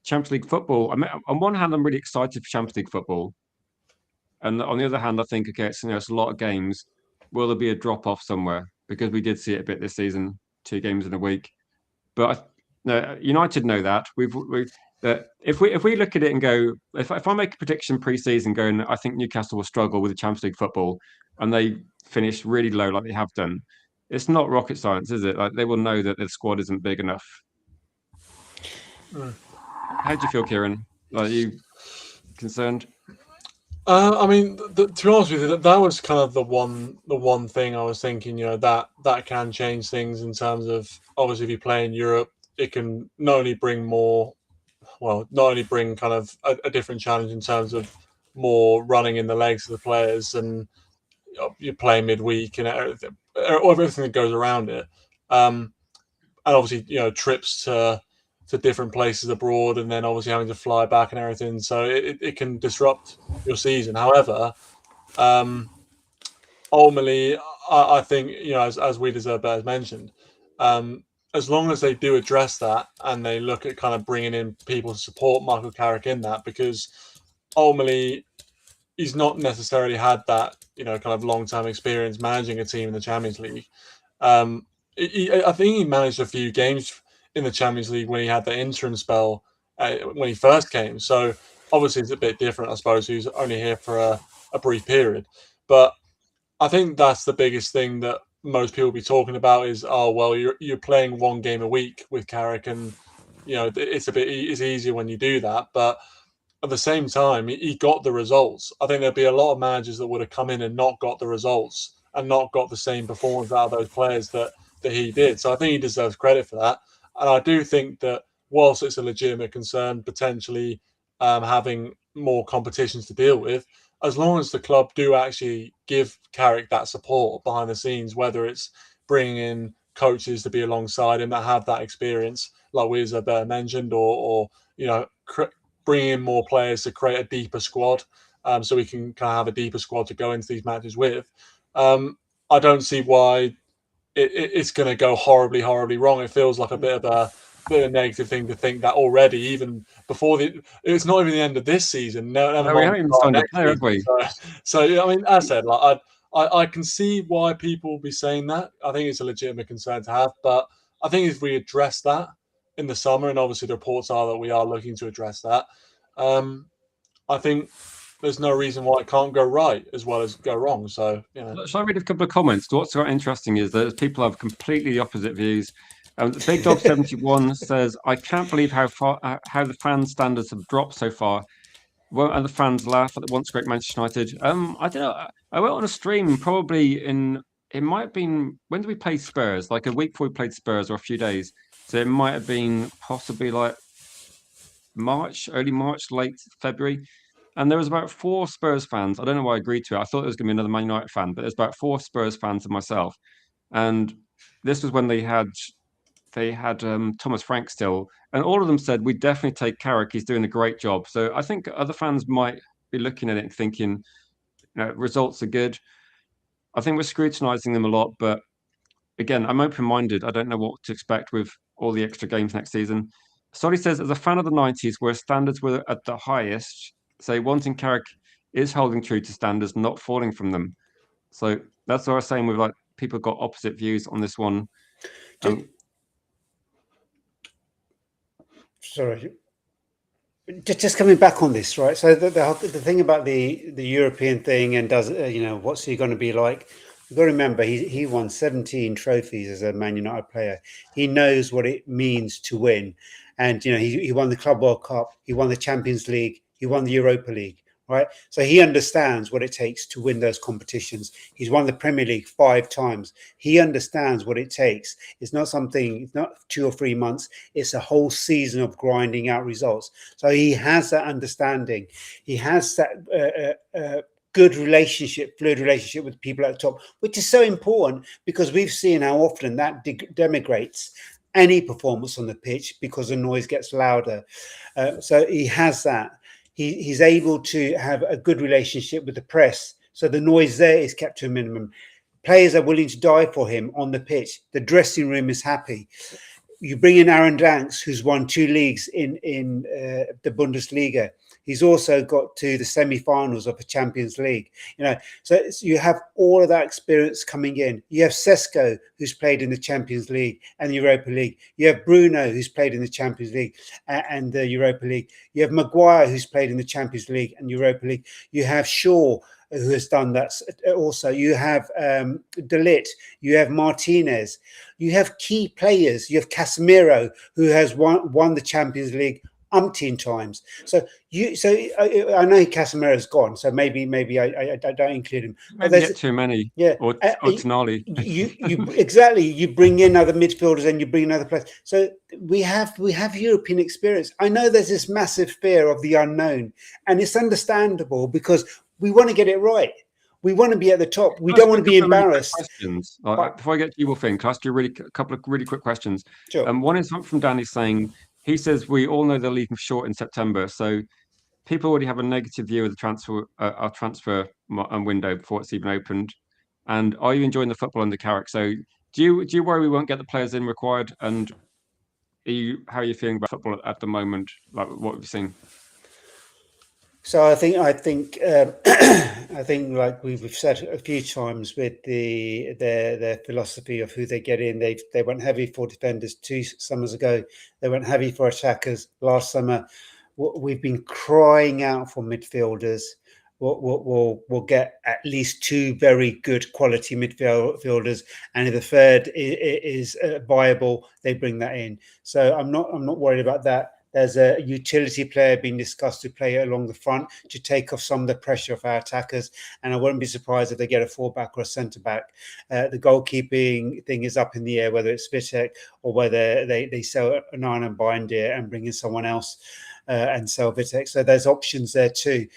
Champions League football? I mean, on one hand, I'm really excited for Champions League football, and on the other hand, I think okay, it's a lot of games. Will there be a drop off somewhere? Because we did see it a bit this season, 2 games in a week. But United know that if we look at it and go, if I make a prediction pre-season going, I think Newcastle will struggle with the Champions League football, and they finish really low like they have done. It's not rocket science, is it? Like they will know that their squad isn't big enough. How do you feel, Kieran? Are you concerned? I mean, to be honest with you, that was kind of the one thing I was thinking. That can change things in terms of obviously if you play in Europe, it can not only bring kind of a different challenge in terms of more running in the legs of the players, and you play midweek and everything that goes around it, and obviously trips to different places abroad, and then obviously having to fly back and everything. So it can disrupt your season. However, ultimately, I think as we deserve better, as mentioned, as long as they do address that and they look at kind of bringing in people to support Michael Carrick in that, because ultimately he's not necessarily had that kind of long-term experience managing a team in the Champions League. I think he managed a few games in the Champions League when he had the interim spell when he first came. So obviously it's a bit different, I suppose. He's only here for a brief period. But I think that's the biggest thing that most people be talking about is, oh, well, you're playing 1 game a week with Carrick, and it's easier when you do that. But at the same time, he got the results. I think there'd be a lot of managers that would have come in and not got the results and not got the same performance out of those players that he did. So I think he deserves credit for that. And I do think that whilst it's a legitimate concern, potentially having more competitions to deal with, as long as the club do actually give Carrick that support behind the scenes, whether it's bringing in coaches to be alongside him that have that experience, like Wizard mentioned, or bring in more players to create a deeper squad, so we can kind of have a deeper squad to go into these matches with. I don't see why it's going to go horribly wrong. It feels like a bit of a negative thing to think that already, even before it's not even the end of this season. Never we mind haven't even signed a player, have we? So I mean, as I said, like I can see why people will be saying that. I think it's a legitimate concern to have, but I think if we address that in the summer, and obviously the reports are that we are looking to address that, I think there's no reason why it can't go right as well as go wrong. So, Shall I read a couple of comments? What's quite interesting is that people have completely the opposite views. Big Dog 71 says, "I can't believe how the fan standards have dropped so far. Won't other fans laugh at the once great Manchester United?" I don't know. I went on a stream probably it might have been, when did we play Spurs? Like a week before we played Spurs, or a few days. So it might have been possibly like early March, late February. And there was about 4 Spurs fans. I don't know why I agreed to it. I thought there was going to be another Man United fan, but there's about 4 Spurs fans and myself. And this was when they had Thomas Frank still, and all of them said, "We definitely take Carrick. He's doing a great job." So I think other fans might be looking at it and thinking, results are good. I think we're scrutinising them a lot, but again, I'm open-minded. I don't know what to expect with all the extra games next season. Solly says, "As a fan of the 90s, where standards were at the highest, say wanting Carrick is holding true to standards, not falling from them." So that's what I was saying with, like, people got opposite views on this one. Sorry, just coming back on this, right? So the thing about the European thing, and what's he going to be like? You've got to remember, he won 17 trophies as a Man United player. He knows what it means to win, and he won the Club World Cup, he won the Champions League, he won the Europa League. Right, so he understands what it takes to win those competitions. He's won the Premier League 5 times. He understands what it takes. It's not 2 or 3 months. It's a whole season of grinding out results. So he has that understanding. He has that good fluid relationship with people at the top, which is so important, because we've seen how often that demigrates any performance on the pitch because the noise gets louder. So he has that. He's able to have a good relationship with the press, so the noise there is kept to a minimum. Players are willing to die for him on the pitch. The dressing room is happy. You bring in Aaron Danks, who's won 2 leagues in the Bundesliga. He's also got to the semi-finals of the Champions League. So you have all of that experience coming in. You have Sesko, who's played in the Champions League and the Europa League. You have Bruno, who's played in the Champions League and the Europa League. You have Maguire, who's played in the Champions League and Europa League. You have Shaw, who has done that also. You have De Ligt. You have Martinez. You have key players. You have Casemiro, who has won the Champions League umpteen times. So I know Casemiro's gone, so maybe I don't include him. But there's too many. Yeah, or Tonali. you exactly. You bring in other midfielders and you bring in other players. So we have European experience. I know there's this massive fear of the unknown, and it's understandable because we want to get it right. We want to be at the top. We don't want to be embarrassed. Questions. Before I get to your thing, can I ask you a couple of really quick questions? Sure. One is from Danny saying, he says, "We all know they're leaving short in September, so people already have a negative view of the transfer window before it's even opened. And are you enjoying the football under Carrick? So do you worry we won't get the players in required? And how are you feeling about football at the moment? Like, what have you seen?" So I think like we've said a few times with their philosophy of who they get in, they went heavy for defenders 2 summers ago. They went heavy for attackers last summer. We've been crying out for midfielders. We'll get at least 2 very good quality midfielders, and if the third is viable, they bring that in. So I'm not worried about that. There's a utility player being discussed to play along the front to take off some of the pressure of our attackers. And I wouldn't be surprised if they get a fullback or a centre-back. The goalkeeping thing is up in the air, whether it's Vitek or whether they sell Anana and Bindia and bring in someone else and sell Vitek. So there's options there too.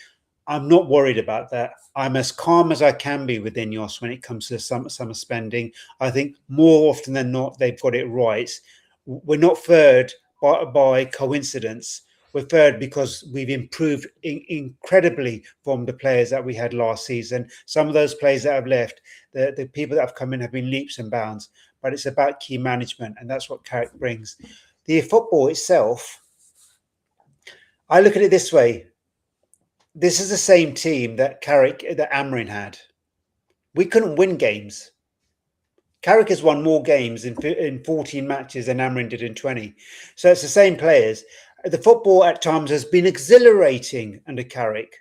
I'm not worried about that. I'm as calm as I can be with Ineos when it comes to summer spending. I think more often than not, they've got it right. We're not third by coincidence. We're third because we've improved incredibly from the players that we had last season. Some of those players that have left, the people that have come in have been leaps and bounds. But it's about key management, and that's what Carrick brings. The football itself, I look at it this way. This is the same team that Amrin had. We couldn't win games. Carrick has won more games in 14 matches than Amrin did in 20. So it's the same players. The football at times has been exhilarating under Carrick,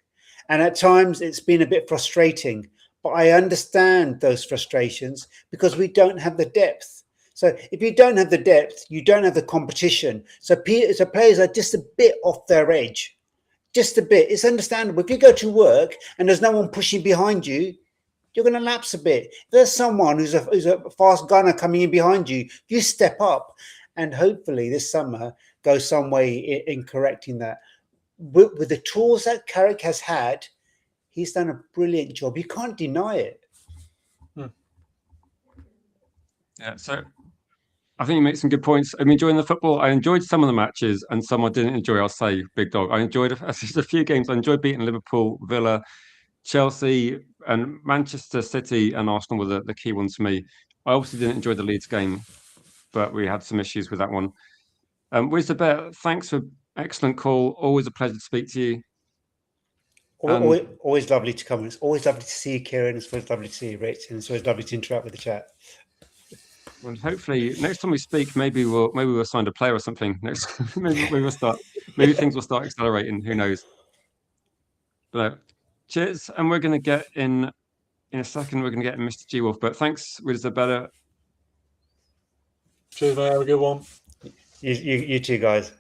and at times it's been a bit frustrating. But I understand those frustrations because we don't have the depth. So if you don't have the depth, you don't have the competition. So players are just a bit off their edge. Just a bit. It's understandable. If you go to work and there's no one pushing behind you, you're going to lapse a bit. If there's someone who's a fast gunner coming in behind you, you step up. And hopefully this summer goes some way in correcting that. With the tools that Carrick has had, he's done a brilliant job. You can't deny it. Yeah, so I think you make some good points. I'm enjoying the football. I enjoyed some of the matches and some I didn't enjoy. I'll say, Big Dog. I enjoyed a few games. I enjoyed beating Liverpool, Villa, Chelsea, and Manchester City and Arsenal were the key ones for me. I obviously didn't enjoy the Leeds game, but we had some issues with that one. Wizabet, thanks for excellent call. Always a pleasure to speak to you. Always lovely to come. It's always lovely to see you, Kieran. It's always lovely to see you, Rich, and it's always lovely to interact with the chat. Well, hopefully next time we speak, maybe we'll sign a player or something. Maybe things will start accelerating. Who knows? But cheers, and we're going to get in a second. We're going to get Mr. Gwolf. But thanks, Wizabet. Cheers, mate. Have a good one. You too, guys.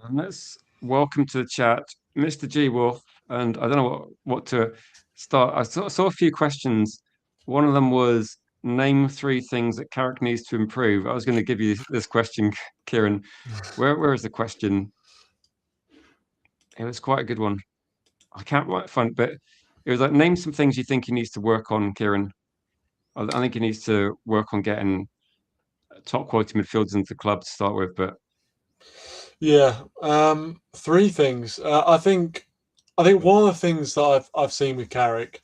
And let's welcome to the chat, Mr. Gwolf. And I don't know what to start. I saw a few questions. One of them was name 3 things that Carrick needs to improve. I was going to give you this question, Kieran. Where is the question? It was quite a good one. I can't find it, but it was like, name some things you think he needs to work on, Kieran. I think he needs to work on getting top quality midfielders into the club to start with, but yeah, 3 things. I think one of the things that I've seen with Carrick,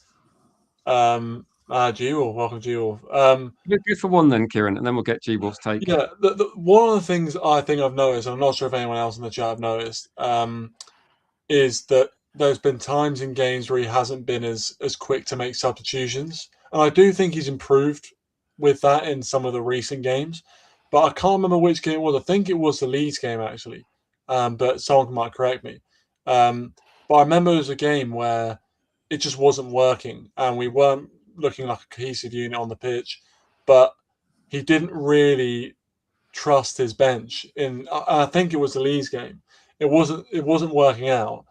Gwolf, welcome Gwolf. Good for one then, Kieran, and then we'll get Gwolf's take. Yeah, one of the things I think I've noticed, and I'm not sure if anyone else in the chat have noticed, is that there's been times in games where he hasn't been as quick to make substitutions, and I do think he's improved with that in some of the recent games. But I can't remember which game it was. I think it was the Leeds game, actually. But someone might correct me. But I remember it was a game where it just wasn't working and we weren't looking like a cohesive unit on the pitch. But he didn't really trust his bench. I think it was the Leeds game. It wasn't working out.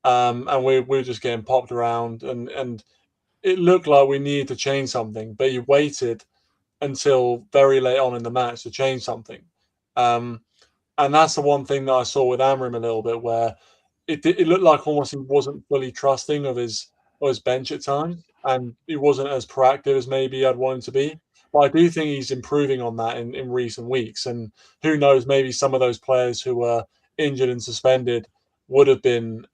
And we were just getting popped around. And it looked like we needed to change something. But he waited until very late on in the match to change something. And that's the one thing that I saw with Amram a little bit, where it looked like almost he wasn't fully trusting of his bench at times, and he wasn't as proactive as maybe I'd want him to be. But I do think he's improving on that in recent weeks. And who knows, maybe some of those players who were injured and suspended would have been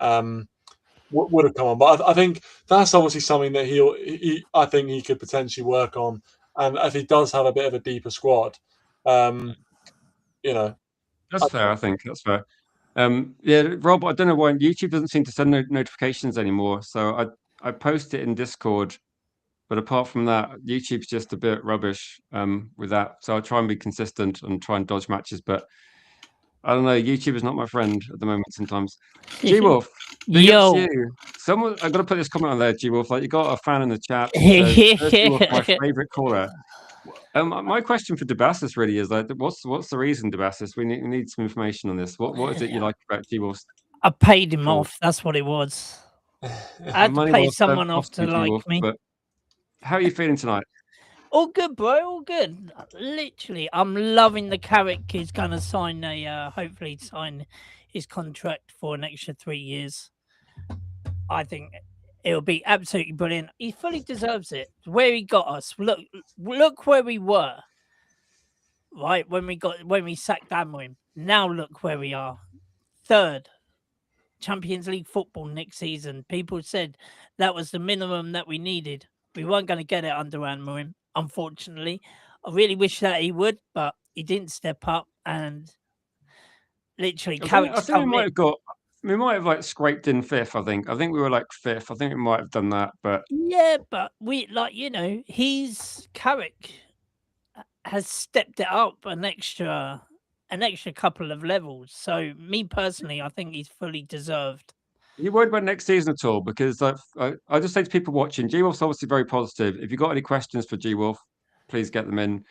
would have come on. But I think that's obviously something that I think he could potentially work on. And if he does have a bit of a deeper squad, that's fair. I think that's fair. Yeah, Rob, I don't know why YouTube doesn't seem to send notifications anymore. So I post it in Discord, but apart from that, YouTube's just a bit rubbish with that. So I try and be consistent and try and dodge matches, but I don't know. YouTube is not my friend at the moment. Sometimes. Gwolf, yo, someone I got to put this comment on there. Gwolf, like you got a fan in the chat. Gwolf, my favorite caller. My question for Debasis really is like, what's the reason, Debasis? We need some information on this. What is it you like about Gwolf? I paid him off. That's what it was. I had to pay someone off to like me. But how are you feeling tonight? All good, bro. All good. Literally, I'm loving the Carrick. He's gonna hopefully sign his contract for an extra 3 years. I think it'll be absolutely brilliant. He fully deserves it. Where he got us. Look where we were. right? When we sacked Amorim. Now look where we are. Third. Champions League football next season. People said that was the minimum that we needed. We weren't going to get it under Amorim, unfortunately. I really wish that he would, but he didn't step up, and literally I think we might have like scraped in fifth. I think we were like fifth. I think we might have done that, but yeah, but Carrick has stepped it up an extra couple of levels. So me personally, I think he's fully deserved. are you worried about next season at all? Because I just say to people watching, G Wolf's obviously very positive. If you've got any questions for G Wolf, please get them in.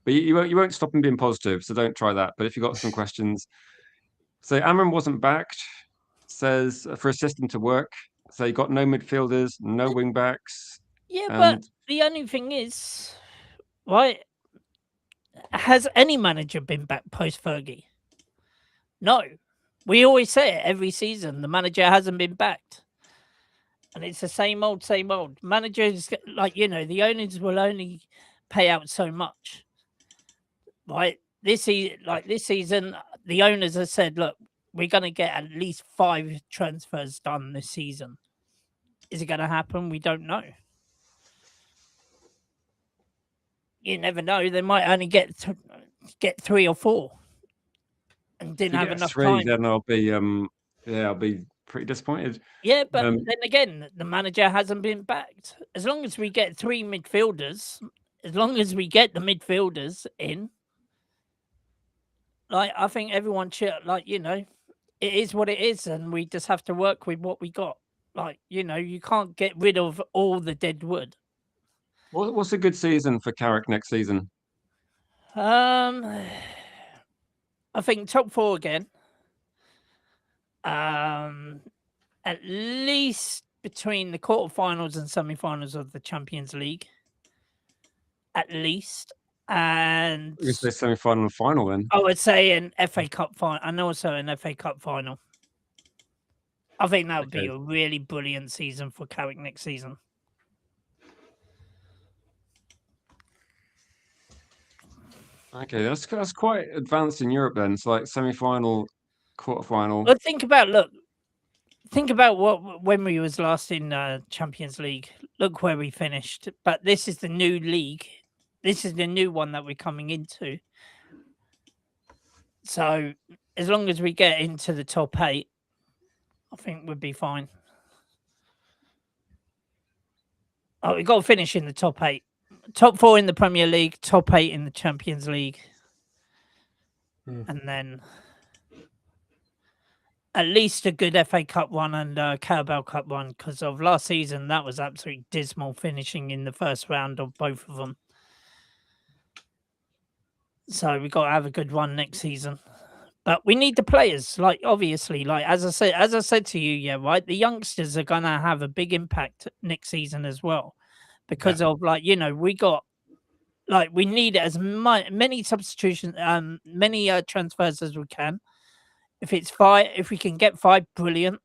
But you won't stop him being positive, so don't try that. But if you've got some questions, so Amram wasn't backed, says for a system to work. So you got no midfielders, no wing backs. Yeah, but the only thing is, right? Has any manager been back post Fergie? No. We always say it every season. The manager hasn't been backed. And it's the same old, same old. Managers, the owners will only pay out so much. Right? This season, the owners have said, look, we're going to get at least 5 transfers done this season. Is it going to happen? We don't know. You never know. They might only get 3 or 4, and didn't have enough 3, time. then I'll be pretty disappointed. Yeah, but then again, the manager hasn't been backed. As long as we get 3 midfielders, as long as we get the midfielders in, I think everyone should, it is what it is, and we just have to work with what we got. You can't get rid of all the dead wood. What's a good season for Carrick next season? I think top 4 again. At least between the quarterfinals and semi-finals of the Champions League. At least. And You say semi-final and final then? I would say an FA Cup final, and also an FA Cup final. I think that would be a really brilliant season for Carrick next season. Okay, that's quite advanced in Europe then. It's like semi-final, quarter-final. But think about when we was last in Champions League. Look where we finished. But this is the new league. This is the new one that we're coming into. So as long as we get into the top 8, I think we'll be fine. Oh, we've got to finish in the top 8. Top 4 in the Premier League, top 8 in the Champions League. And then at least a good FA Cup one and Carabao Cup one, because of last season, that was absolutely dismal, finishing in the first round of both of them. So we've got to have a good one next season. But we need the players, obviously, as I said to you, yeah, right. The youngsters are gonna have a big impact next season as well, because of we got we need as many substitutions, many transfers as we can. If it's 5, if we can get 5, brilliant.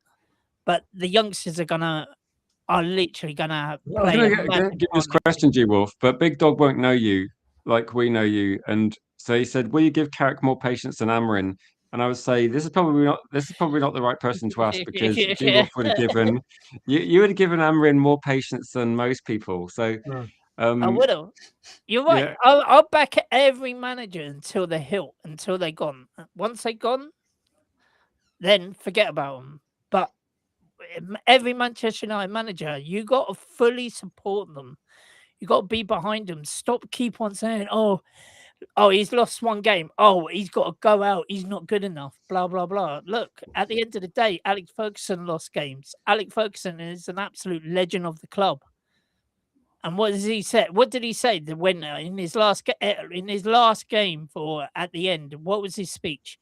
But the youngsters are literally gonna play. I was gonna give this question, G Wolf, but Big Dog won't know you like we know you, and so he said, "Will you give Carrick more patience than Amarin?" And I would say, this is probably not the right person to ask, because G Wolf would have given you would have given Amarin more patience than most people. So I would have. You're right. Yeah. I'll back every manager until they're hilt, until they're gone. Once they're gone, then forget about them. But every Manchester United manager, you got to fully support them. You got to be behind them. Keep on saying, oh, he's lost 1 game. Oh, he's got to go out. He's not good enough. Blah, blah, blah. Look, at the end of the day, Alex Ferguson lost games. Alex Ferguson is an absolute legend of the club. And what does he say? What did he say when in his last game for at the end? What was his speech?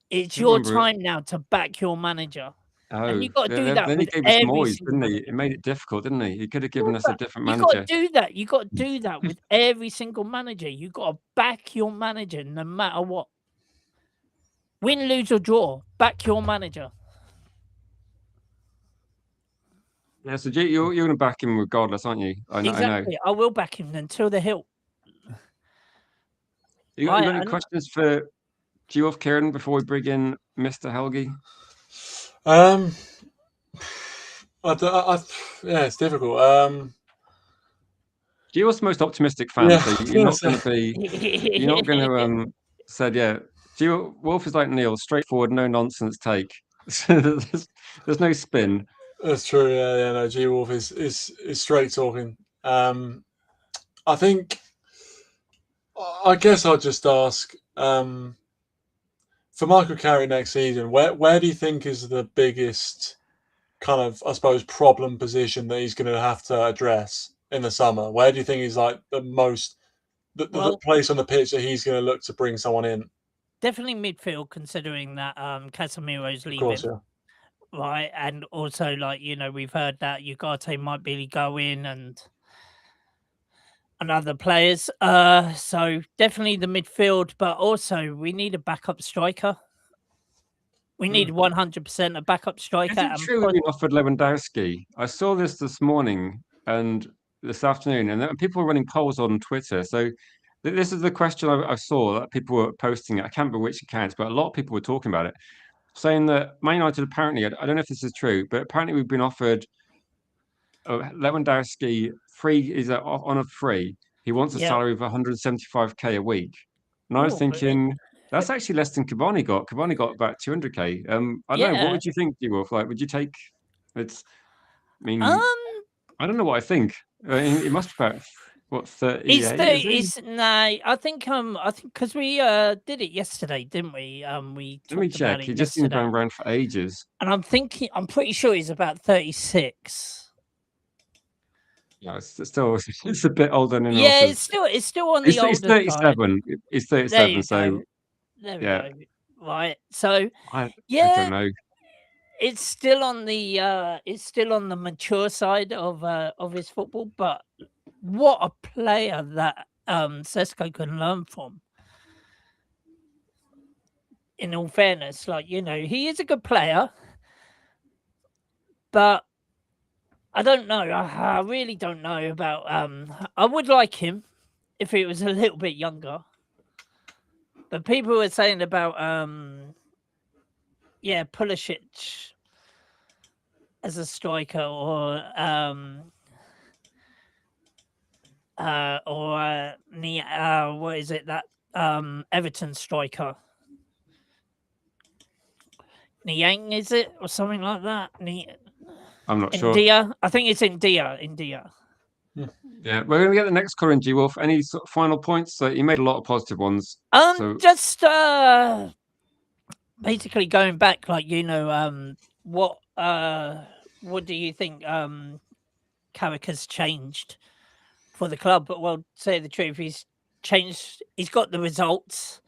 It's your time now to back your manager. Oh, and you got to do that. Then with he gave us Moyes, didn't he? It made it difficult, didn't he? He could have given us a different manager. You got to do that. You got to do that with every single manager. You got to back your manager no matter what. Win, lose or draw, back your manager. Yeah, so you're going to back him regardless, aren't you? Exactly. I will back him until the hilt. You got any questions for Gwolf, Kieran, before we bring in Mr. Helge? Yeah, it's difficult. Gwolf's the most optimistic fan, Yeah, so you're not going to be. You're not going to say, yeah. Wolf is like Neil, straightforward, no nonsense take. There's no spin. That's true. Yeah. No, Gwolf is straight talking. I think. I guess I'll just ask. For Michael Carrick next season, where do you think is the biggest kind of, I suppose, problem position that he's going to have to address in the summer? Where do you think is like the most the place on the pitch that he's going to look to bring someone in? Definitely midfield, considering that Casemiro's leaving. Of course, yeah. Right, and also we've heard that Ugarte might be going and other players. So definitely the midfield, but also we need a backup striker. We need 100% a backup striker. Is it true we offered Lewandowski? I saw this morning and this afternoon, and people were running polls on Twitter. So this is the question I saw that people were posting. I can't remember which accounts, but a lot of people were talking about it, saying that Man United apparently, I don't know if this is true, but apparently we've been offered Lewandowski free, is on a free. He wants a salary of 175k a week. And I was thinking, that's actually less than Cavani got. Cavani got about 200k. I don't know. What would you think, Gwolf? Like, would you take? I mean, I don't know what I think. It must be about what 38. I think because we did it yesterday, didn't we? Let me check. He just been going around for ages. And I'm pretty sure he's about 36. Yeah, it's a bit older than yeah, it's still on the older He's 37. Side. He's 37. So there we go. Right. So I don't know. It's still on the mature side of his football, but what a player that Sesko can learn from. In all fairness, he is a good player, but I don't know. I really don't know about. I would like him if he was a little bit younger. But people were saying about, Pulisic as a striker, or what is it, that Everton striker? Niang, is it, or something like that? I'm not sure. India, I think it's India. Yeah, we're going to get the next caller in, Gwolf. Any sort of final points? So you made a lot of positive ones. Just basically going back, what do you think Carrick has changed for the club? But well, to say the truth, he's changed. He's got the results.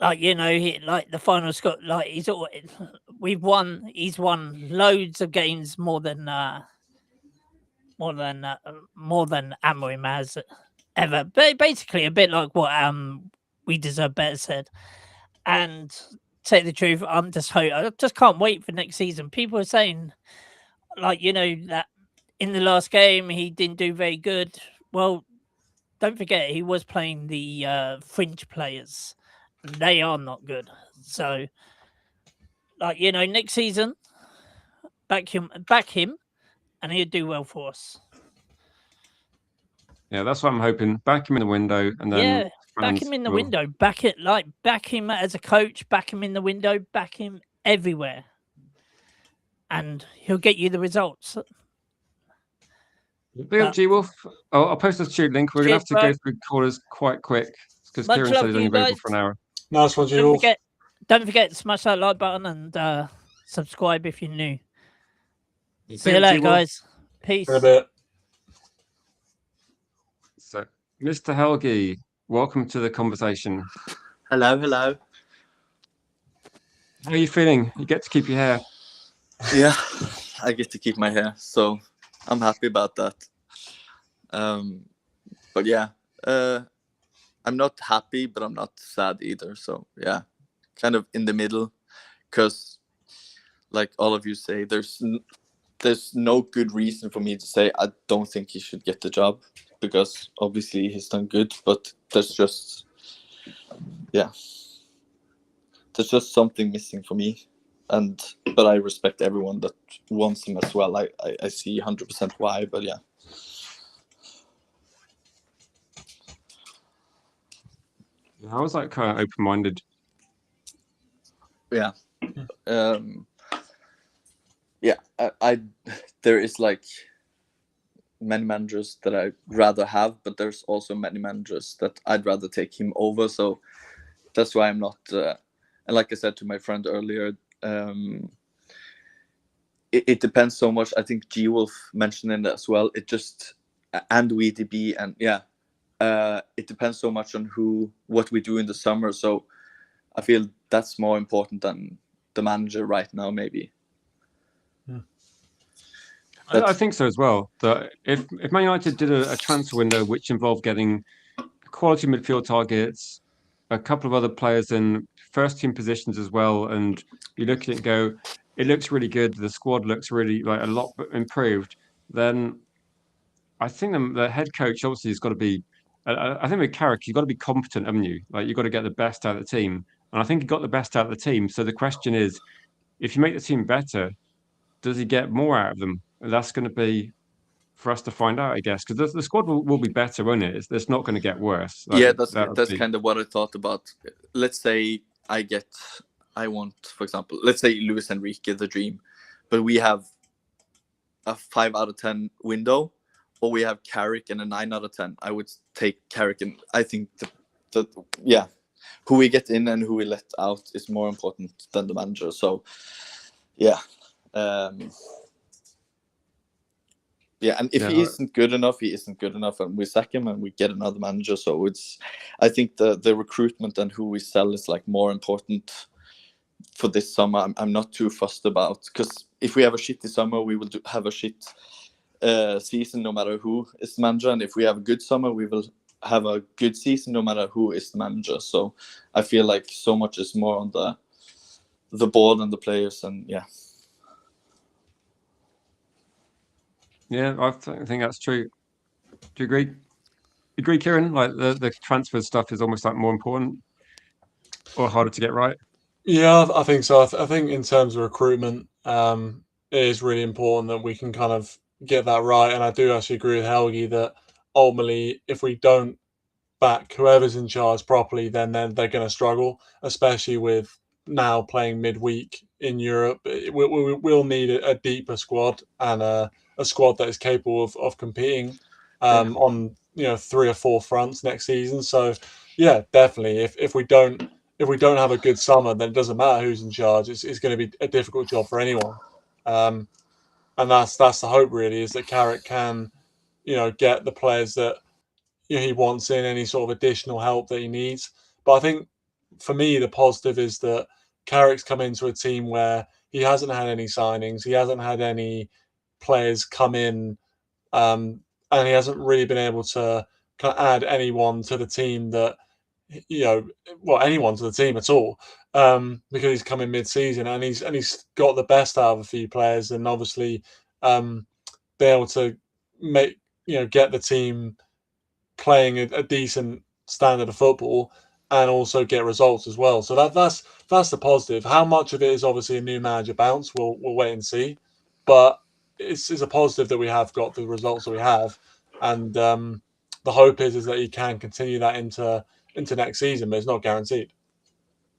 The final score. He's won loads of games more than Amorim has ever. But basically, a bit like what We Deserve Better said. And to say the truth, I just can't wait for next season. People are saying, that in the last game he didn't do very good. Well, don't forget he was playing the fringe players. They are not good. So, next season, back him, and he'll do well for us. Yeah, that's what I'm hoping. Back him in the window, and then back him in the window. Back him as a coach. Back him in the window. Back him everywhere, and he'll get you the results. Big up, Gwolf. I'll post the tube link. We're going to have to go through callers quite quick because Kieran said he's only available for an hour. Nice one, Gwolf. Don't forget to smash that like button and subscribe if you're new. See you later, guys. Peace. In a bit. So, Mr. Helge, welcome to the conversation. Hello. How are you feeling? You get to keep your hair. Yeah, I get to keep my hair, so I'm happy about that. But yeah, I'm not happy, but I'm not sad either. So yeah, kind of in the middle, because like all of you say, there's no good reason for me to say I don't think he should get the job. because obviously he's done good, but there's just something missing for me. But I respect everyone that wants him as well. I see 100% why, but yeah. I was like kind of open-minded. Yeah. I there is like many managers that I'd rather have, but there's also many managers that I'd rather take him over. So that's why I'm not. And like I said to my friend earlier, it depends so much. I think Gwolf mentioned it as well. It just and WDB and it depends so much on what we do in the summer. So I feel that's more important than the manager right now, maybe. I think so as well. That if Man United did a transfer window which involved getting quality midfield targets, a couple of other players in first team positions as well, and you look at it and go, it looks really good. The squad looks really like a lot improved. Then I think the head coach obviously has got to be. I think with Carrick, you've got to be competent, haven't you? Like you've got to get the best out of the team, and I think he got the best out of the team. So the question is, if you make the team better, does he get more out of them? And that's going to be for us to find out, I guess, because the squad will be better, won't it? It's not going to get worse. Yeah, that's kind of what I thought about. Let's say I want, for example, let's say Luis Enrique, the dream, but we have a 5 out of 10 window, or we have Carrick and a 9 out of 10. I would take Carrick, and I think who we get in and who we let out is more important than the manager. So, yeah. And if he isn't good enough, he isn't good enough, and we sack him and we get another manager. So I think the recruitment and who we sell is like more important for this summer. I'm not too fussed about, because if we have a shitty summer, we will have a shit season no matter who is the manager, and if we have a good summer, we will have a good season no matter who is the manager. So I feel like so much is more on the board and the players, and yeah. Yeah, I think that's true. Do you agree? Agree, Kieran? Like the transfer stuff is almost like more important or harder to get right. Yeah, I think so. I think in terms of recruitment, it is really important that we can kind of get that right. And I do actually agree with Helge that ultimately, if we don't back whoever's in charge properly, then they're going to struggle, especially with now playing midweek in Europe. We'll need a deeper squad and a squad that is capable of competing on 3 or 4 fronts next season. So yeah, definitely. If we don't have a good summer, then it doesn't matter who's in charge. It's going to be a difficult job for anyone. And that's the hope, really, is that Carrick can get the players that he wants in, any sort of additional help that he needs. But I think for me, the positive is that Carrick's come into a team where he hasn't had any signings, he hasn't had any players come in, and he hasn't really been able to kind of add anyone to the team that anyone to the team at all, because he's come in mid-season and he's got the best out of a few players, and obviously be able to get the team playing a decent standard of football and also get results as well. So that's the positive. How much of it is obviously a new manager bounce, we'll wait and see. But it's a positive that we have got the results that we have, and the hope is that he can continue that into next season, but it's not guaranteed.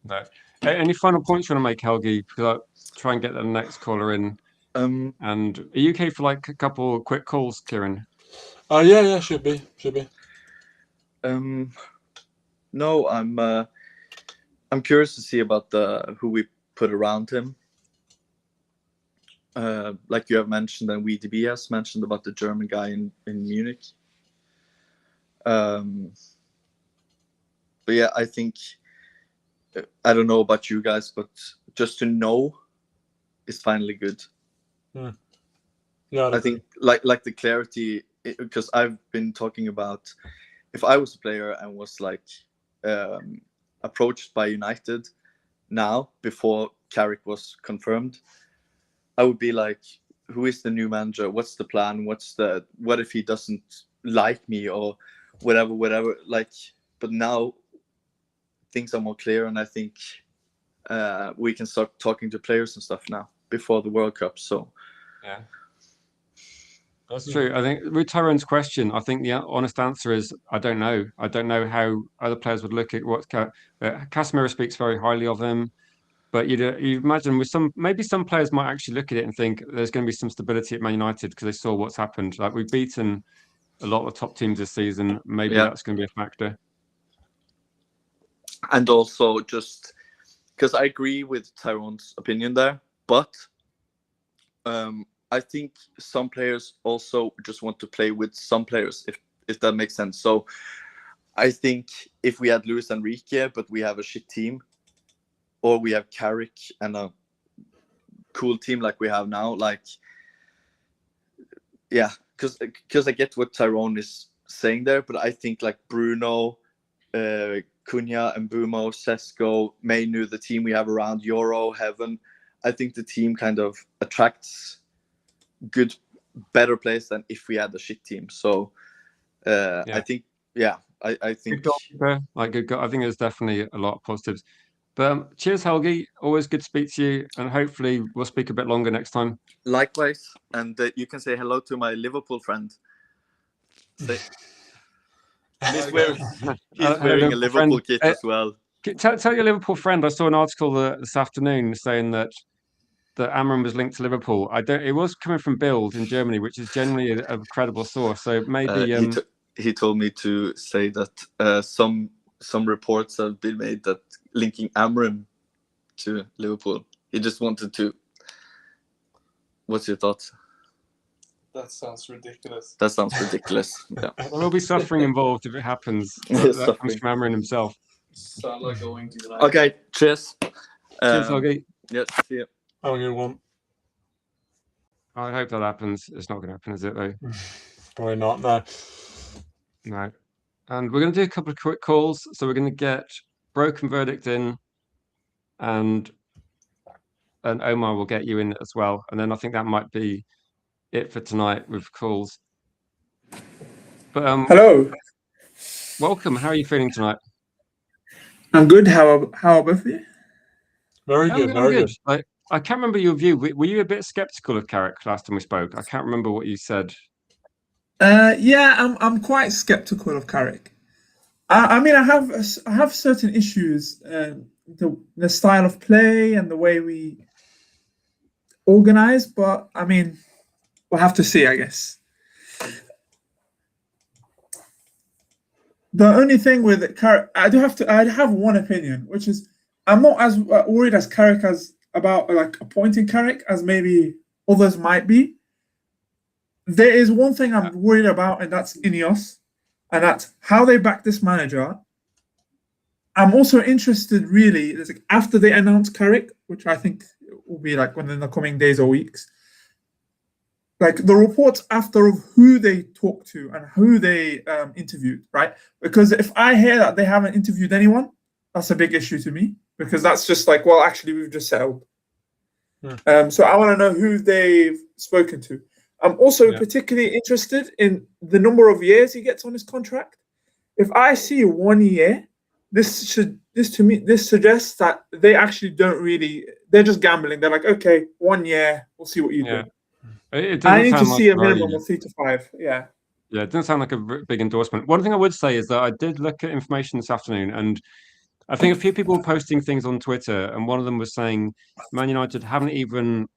No. Any final points you want to make, Helge? Because I'll try and get the next caller in. And are you okay for like a couple of quick calls, Kieran? Yeah, should be. No, I'm curious to see about who we put around him. Like you have mentioned, and WDB has mentioned about the German guy in Munich. But yeah, I think, I don't know about you guys, but just to know is finally good. Yeah, I think like the clarity, because I've been talking about, if I was a player and was like approached by United now before Carrick was confirmed, I would be like, who is the new manager? What's the plan? What if he doesn't like me or whatever. Like, but now things are more clear, and I think we can start talking to players and stuff now before the World Cup. So yeah, that's true. I think with Tyrone's question, I think the honest answer is I don't know. I don't know how other players would look at what Casemiro speaks very highly of him. But you imagine with maybe some players might actually look at it and think there's going to be some stability at Man United because they saw what's happened. Like we've beaten a lot of the top teams this season. Maybe that's going to be a factor. And also just because I agree with Tyrone's opinion there, but I think some players also just want to play with some players, if that makes sense. So I think if we had Luis Enrique, but we have a shit team, or we have Carrick and a cool team like we have now, like, yeah, because I get what Tyrone is saying there, but I think like Bruno, Cunha, and Mbumo, Sesko, Mainu, the team we have around, Euro, Heaven, I think the team kind of attracts better players than if we had a shit team. So I think, I think good goalkeeper, like good. I think there's definitely a lot of positives. But cheers, Helge. Always good to speak to you, and hopefully we'll speak a bit longer next time. Likewise, and you can say hello to my Liverpool friend. He's wearing a Liverpool kit as well. Tell your Liverpool friend. I saw an article this afternoon saying that Amram was linked to Liverpool. It was coming from Bild in Germany, which is generally a credible source. So maybe he told me to say that some reports have been made that linking Amram to Liverpool. He just wanted to. What's your thoughts? That sounds ridiculous. Yeah. There will be suffering involved if it happens. That comes from Amram himself. Salah going to United. Okay, cheers. Cheers, Helge. Yeah, see you. Have a good one. I hope that happens. It's not going to happen, is it, though? Probably not, no. No. And we're going to do a couple of quick calls. So we're going to get Broken Verdict in, and Omar will get you in as well. And then I think that might be it for tonight with calls. But hello. Welcome. How are you feeling tonight? I'm good. How are both of you? Very good. Very good. I can't remember your view. Were you a bit skeptical of Carrick last time we spoke? I can't remember what you said. Yeah, I'm quite skeptical of Carrick. I mean, I have certain issues. The style of play and the way we organize, but I mean, we'll have to see, I guess. The only thing with Carrick, I have one opinion, which is I'm not as worried as Carrick about like appointing Carrick as maybe others might be. There is one thing I'm worried about, and that's Ineos, and that's how they back this manager. I'm also interested, really, after they announce Carrick, which I think will be like within the coming days or weeks, like the reports after of who they talked to and who they interviewed, right? Because if I hear that they haven't interviewed anyone, that's a big issue to me, because that's just like, well, actually, we've just settled. So I want to know who they've spoken to. I'm also particularly interested in the number of years he gets on his contract. If I see 1 year, this suggests that they actually don't really. They're just gambling. They're like, okay, 1 year, we'll see what you do. I need to see a minimum of 3 to 5. Yeah. Yeah, it doesn't sound like a big endorsement. One thing I would say is that I did look at information this afternoon, and I think a few people were posting things on Twitter, and one of them was saying Man United haven't even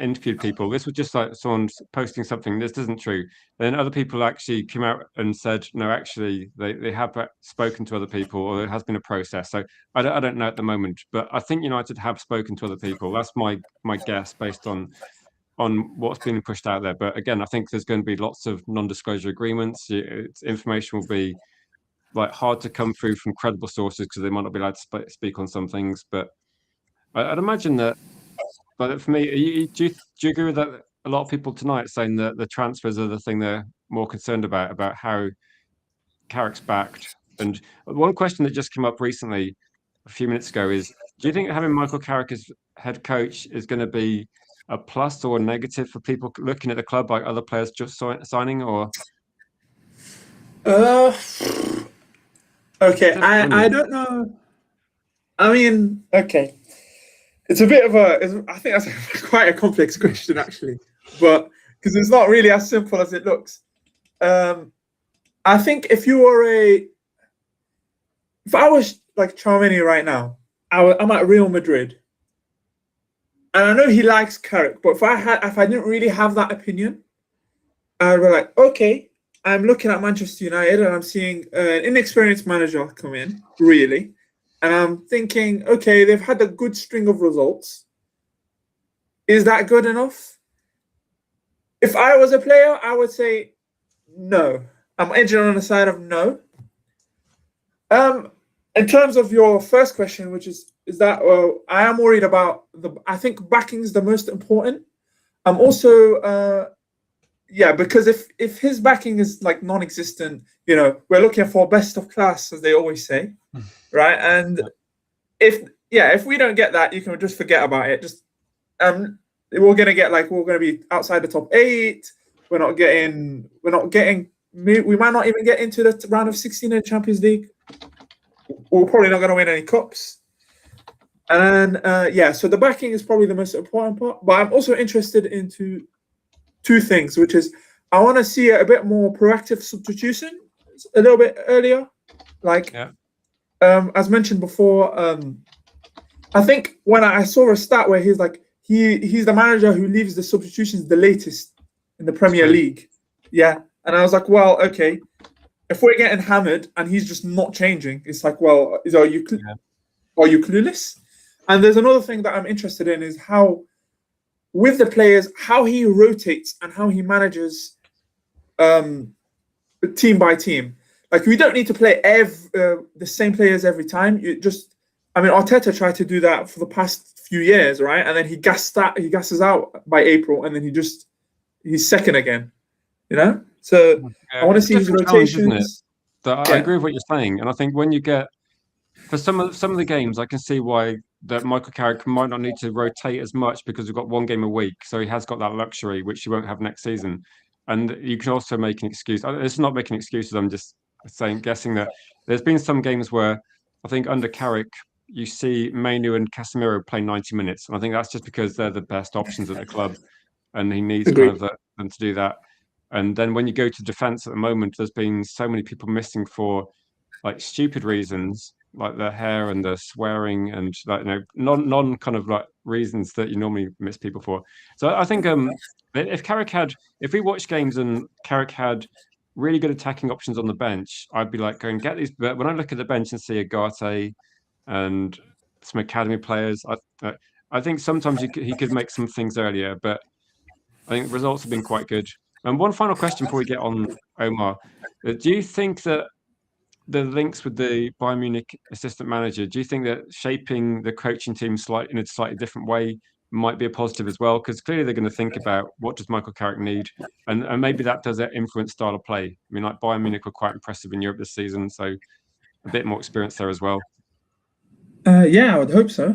interviewed people. This was just like someone posting something. This isn't true. Then other people actually came out and said, no, actually, they have spoken to other people, or there has been a process. So I don't know at the moment, but I think United have spoken to other people. That's my guess based on what's being pushed out there. But again, I think there's going to be lots of non-disclosure agreements. Information will be like hard to come through from credible sources because they might not be allowed to speak on some things. But I'd imagine that. But for me, do you agree with that? A lot of people tonight saying that the transfers are the thing they're more concerned about how Carrick's backed. And one question that just came up recently, a few minutes ago, is: do you think having Michael Carrick as head coach is going to be a plus or a negative for people looking at the club, like other players just signing? Or Okay, I don't know. I mean, okay, it's a bit of I think that's quite a complex question actually, but because it's not really as simple as it looks. I think if I was like Charmini right now, I'm at Real Madrid, and I know he likes Carrick, but if I didn't really have that opinion, I'd be like, okay, I'm looking at Manchester United and I'm seeing an inexperienced manager come in, really. And I'm thinking, okay, they've had a good string of results. Is that good enough? If I was a player, I would say no. I'm edging on the side of no. In terms of your first question, which is that I am worried about I think backing is the most important. I'm also because if his backing is like non-existent, we're looking for best of class, as they always say, right? And if we don't get that, you can just forget about it. Just we're gonna be outside the top 8. We might not even get into the round of 16 in the Champions League. We're probably not gonna win any cups. And so the backing is probably the most important part. But I'm also interested into two things, which is I want to see a bit more proactive substitution a little bit earlier. As mentioned before, I think when I saw a stat where he's like, he's the manager who leaves the substitutions the latest in the Premier League. Yeah. And I was like, well, okay, if we're getting hammered and he's just not changing, it's like, well, are you clueless? And there's another thing that I'm interested in is how, with the players, how he rotates and how he manages team by team. Like, we don't need to play the same players every time. Arteta tried to do that for the past few years, right? And then he gasses out by April, and then he's second again. So I want to see his rotations. I agree with what you're saying, and I think when you get for some of the games, I can see why that Michael Carrick might not need to rotate as much because we've got one game a week, so he has got that luxury which he won't have next season. And you can also make an excuse. It's not making excuses. I'm just guessing that there's been some games where I think under Carrick you see Mainu and Casemiro play 90 minutes, and I think that's just because they're the best options at the club, and he needs them to do that. And then when you go to defence at the moment, there's been so many people missing for like stupid reasons, like the hair and the swearing and non kind of like reasons that you normally miss people for. So I think if we watched games and Carrick had really good attacking options on the bench, I'd be like, go and get these. But when I look at the bench and see Agate and some academy players, I think sometimes he could make some things earlier, but I think results have been quite good. And one final question before we get on, Omar, do you think that the links with the Bayern Munich assistant manager, do you think that shaping the coaching team in a slightly different way might be a positive as well? Because clearly they're going to think about what does Michael Carrick need, and maybe that does influence style of play. I mean, like Bayern Munich were quite impressive in Europe this season, so a bit more experience there as well. I would hope so.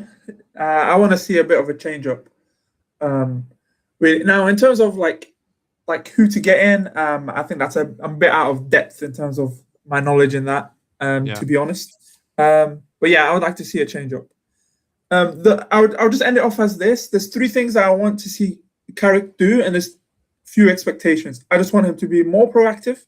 I want to see a bit of a change up. Now, in terms of like who to get in, I think that's I'm a bit out of depth in terms of my knowledge in that, to be honest. But yeah, I would like to see a change up. I'll just end it off as this. There's 3 things that I want to see Carrick do, and there's few expectations. I just want him to be more proactive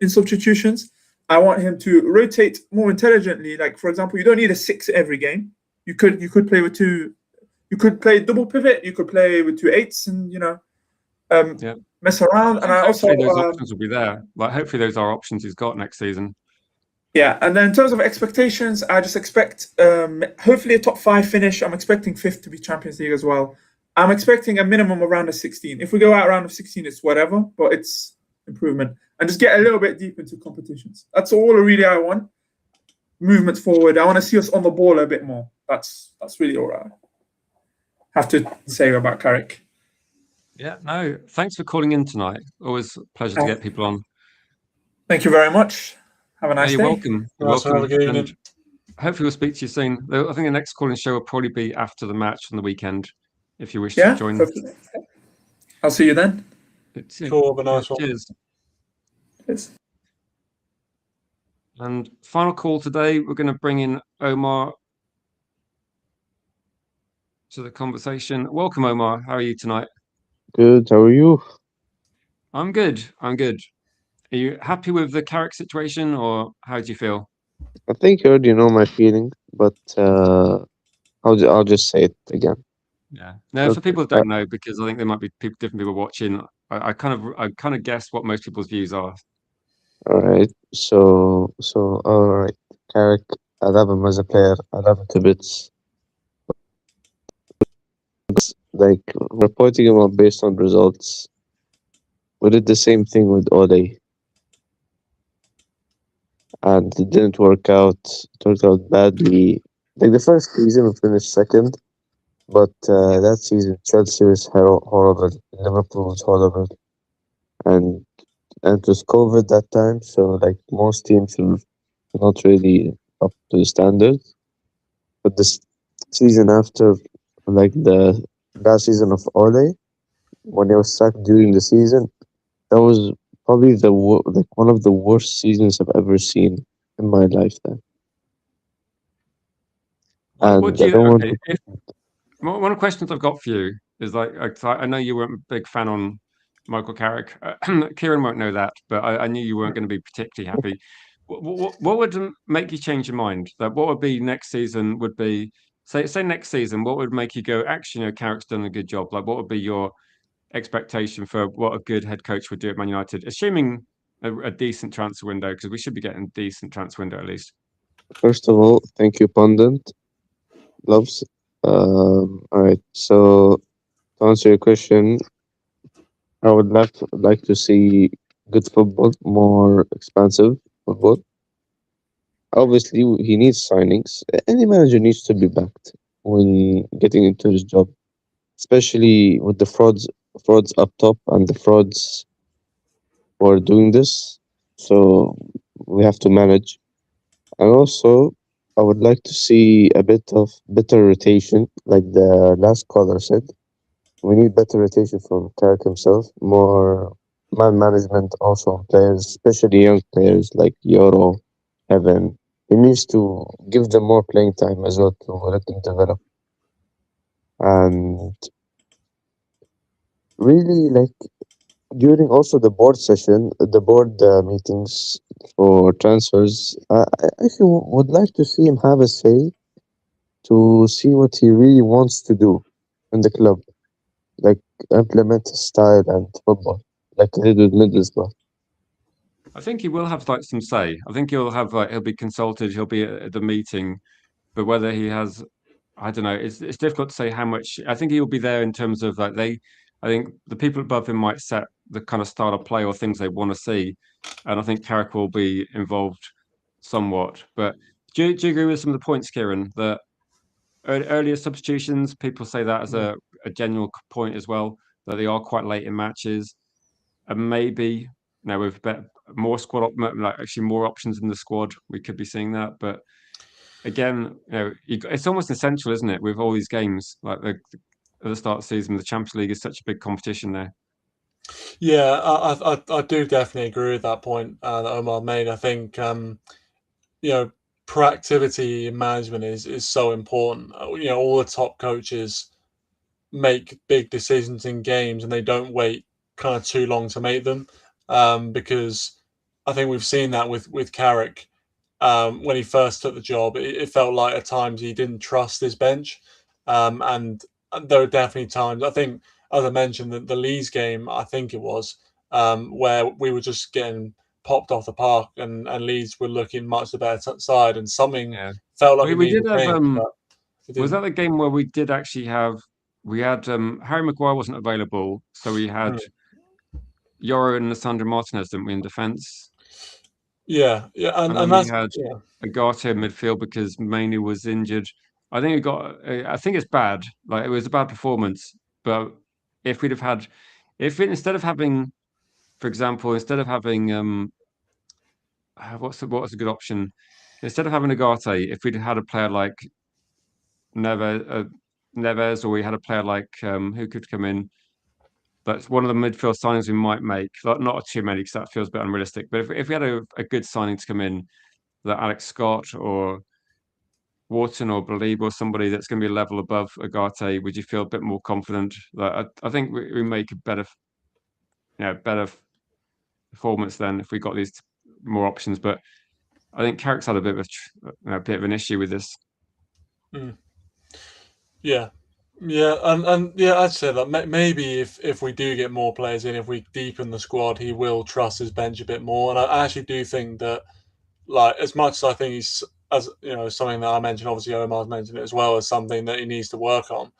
in substitutions. I want him to rotate more intelligently. Like, for example, you don't need a 6 every game. You could play with 2. You could play double pivot. You could play with 2 8s, and mess around. And I also those options will be there. Like, hopefully those are options he's got next season. Yeah, and then in terms of expectations, I just expect hopefully a top 5 finish. I'm expecting 5th to be Champions League as well. I'm expecting a minimum around a 16. If we go out around of 16, it's whatever, but it's improvement. And just get a little bit deep into competitions. That's all really I want. Movement forward. I want to see us on the ball a bit more. That's really all I have to say about Carrick. Yeah, no, thanks for calling in tonight. Always a pleasure to get people on. Thank you very much. Have a nice day. You're welcome. You're welcome. And hopefully we'll speak to you soon. I think the next calling show will probably be after the match on the weekend, if you wish to join. I'll see you then. Cool, have a nice one. Cheers. Cheers. And final call today, we're going to bring in Omar to the conversation. Welcome, Omar. How are you tonight? Good. How are you? I'm good. I'm good. Are you happy with the Carrick situation, or how do you feel? I think you already know my feeling, but I'll just say it again. Yeah. No, for Okay. people that don't know, because I think there might be different people watching. I kind of guess what most people's views are. All right. So all right. Carrick, I love him as a player. I love him to bits. Like we're pointing him up based on results. We did the same thing with Ole, and it didn't work out. It worked out badly. Like the first season, we finished second, but that season Chelsea was horrible. Liverpool was horrible, and it was COVID that time, so like most teams were not really up to the standards. But this season after, like the last season of Ole, when he was sacked during the season, that was probably like one of the worst seasons I've ever seen in my lifetime. What And do I you? don't want Okay, to. one of the questions I've got for you is like, I know you weren't a big fan on Michael Carrick. Kieran won't know that, but I knew you weren't going to be particularly happy. What would make you change your mind? Like, what would be next season? Would be say next season. What would make you go? Actually, Carrick's done a good job. Like, what would be your expectation for what a good head coach would do at Man United, assuming a decent transfer window, because we should be getting a decent transfer window at least. First of all, thank you, Pundit. Loves. All right. So to answer your question, I would like to see good football, more expansive football. Obviously, he needs signings. Any manager needs to be backed when getting into his job, especially with the frauds up top and the frauds who are doing this. So we have to manage. And also, I would like to see a bit of better rotation, like the last caller said. We need better rotation from Carrick himself, more man management also on players, especially young players like Euro, Heaven. He needs to give them more playing time as well to let them develop. And really, like during also the board session, the board meetings for transfers, I actually would like to see him have a say to see what he really wants to do in the club, like implement his style and football, like he did with Middlesbrough. I think he will have like some say. I think he'll have he'll be consulted. He'll be at the meeting, but whether he has, I don't know. It's difficult to say how much. I think he'll be there in terms of like they. I think the people above him might set the kind of style of play or things they want to see, and I think Carrick will be involved somewhat. But do you agree with some of the points, Kieran? That earlier substitutions, people say that as a general point as well, that they are quite late in matches, and maybe now with more like actually more options in the squad, we could be seeing that. But again, it's almost essential, isn't it, with all these games like at the start of the season, the Champions League is such a big competition there. Yeah, I do definitely agree with that point that Omar made. I think proactivity in management is so important. All the top coaches make big decisions in games and they don't wait kind of too long to make them, because I think we've seen that with Carrick. When he first took the job, it felt like at times he didn't trust his bench, and there were definitely times. I think, as I mentioned, the Leeds game, I think it was, where we were just getting popped off the park, and Leeds were looking much the better side, and something felt like we needed did to have. change, but Was that the game where we did actually have? We had Harry Maguire wasn't available, so we had Yoro and Lissandro Martinez, didn't we, in defence? Yeah, And then we had Agate in midfield because Mainoo was injured. I think it got. I think it's bad. Like it was a bad performance. But if we'd have had, instead of having, for example, instead of having what's a good option? Instead of having Agate, if we'd had a player like Neves, or we had a player like who could come in. That's one of the midfield signings we might make. Not too many because that feels a bit unrealistic. But if we had a good signing to come in, that Alex Scott or Wharton or Belal or somebody that's going to be a level above Agate, would you feel a bit more confident? That I think we make a better performance then if we got these more options. But I think Carrick's had a bit of an issue with this. Yeah, and yeah, I'd say that maybe if we do get more players in, if we deepen the squad, he will trust his bench a bit more. And I actually do think that, like, as much as I think he's, as you know, something that I mentioned, obviously Omar's mentioned it as well, as something that he needs to work on.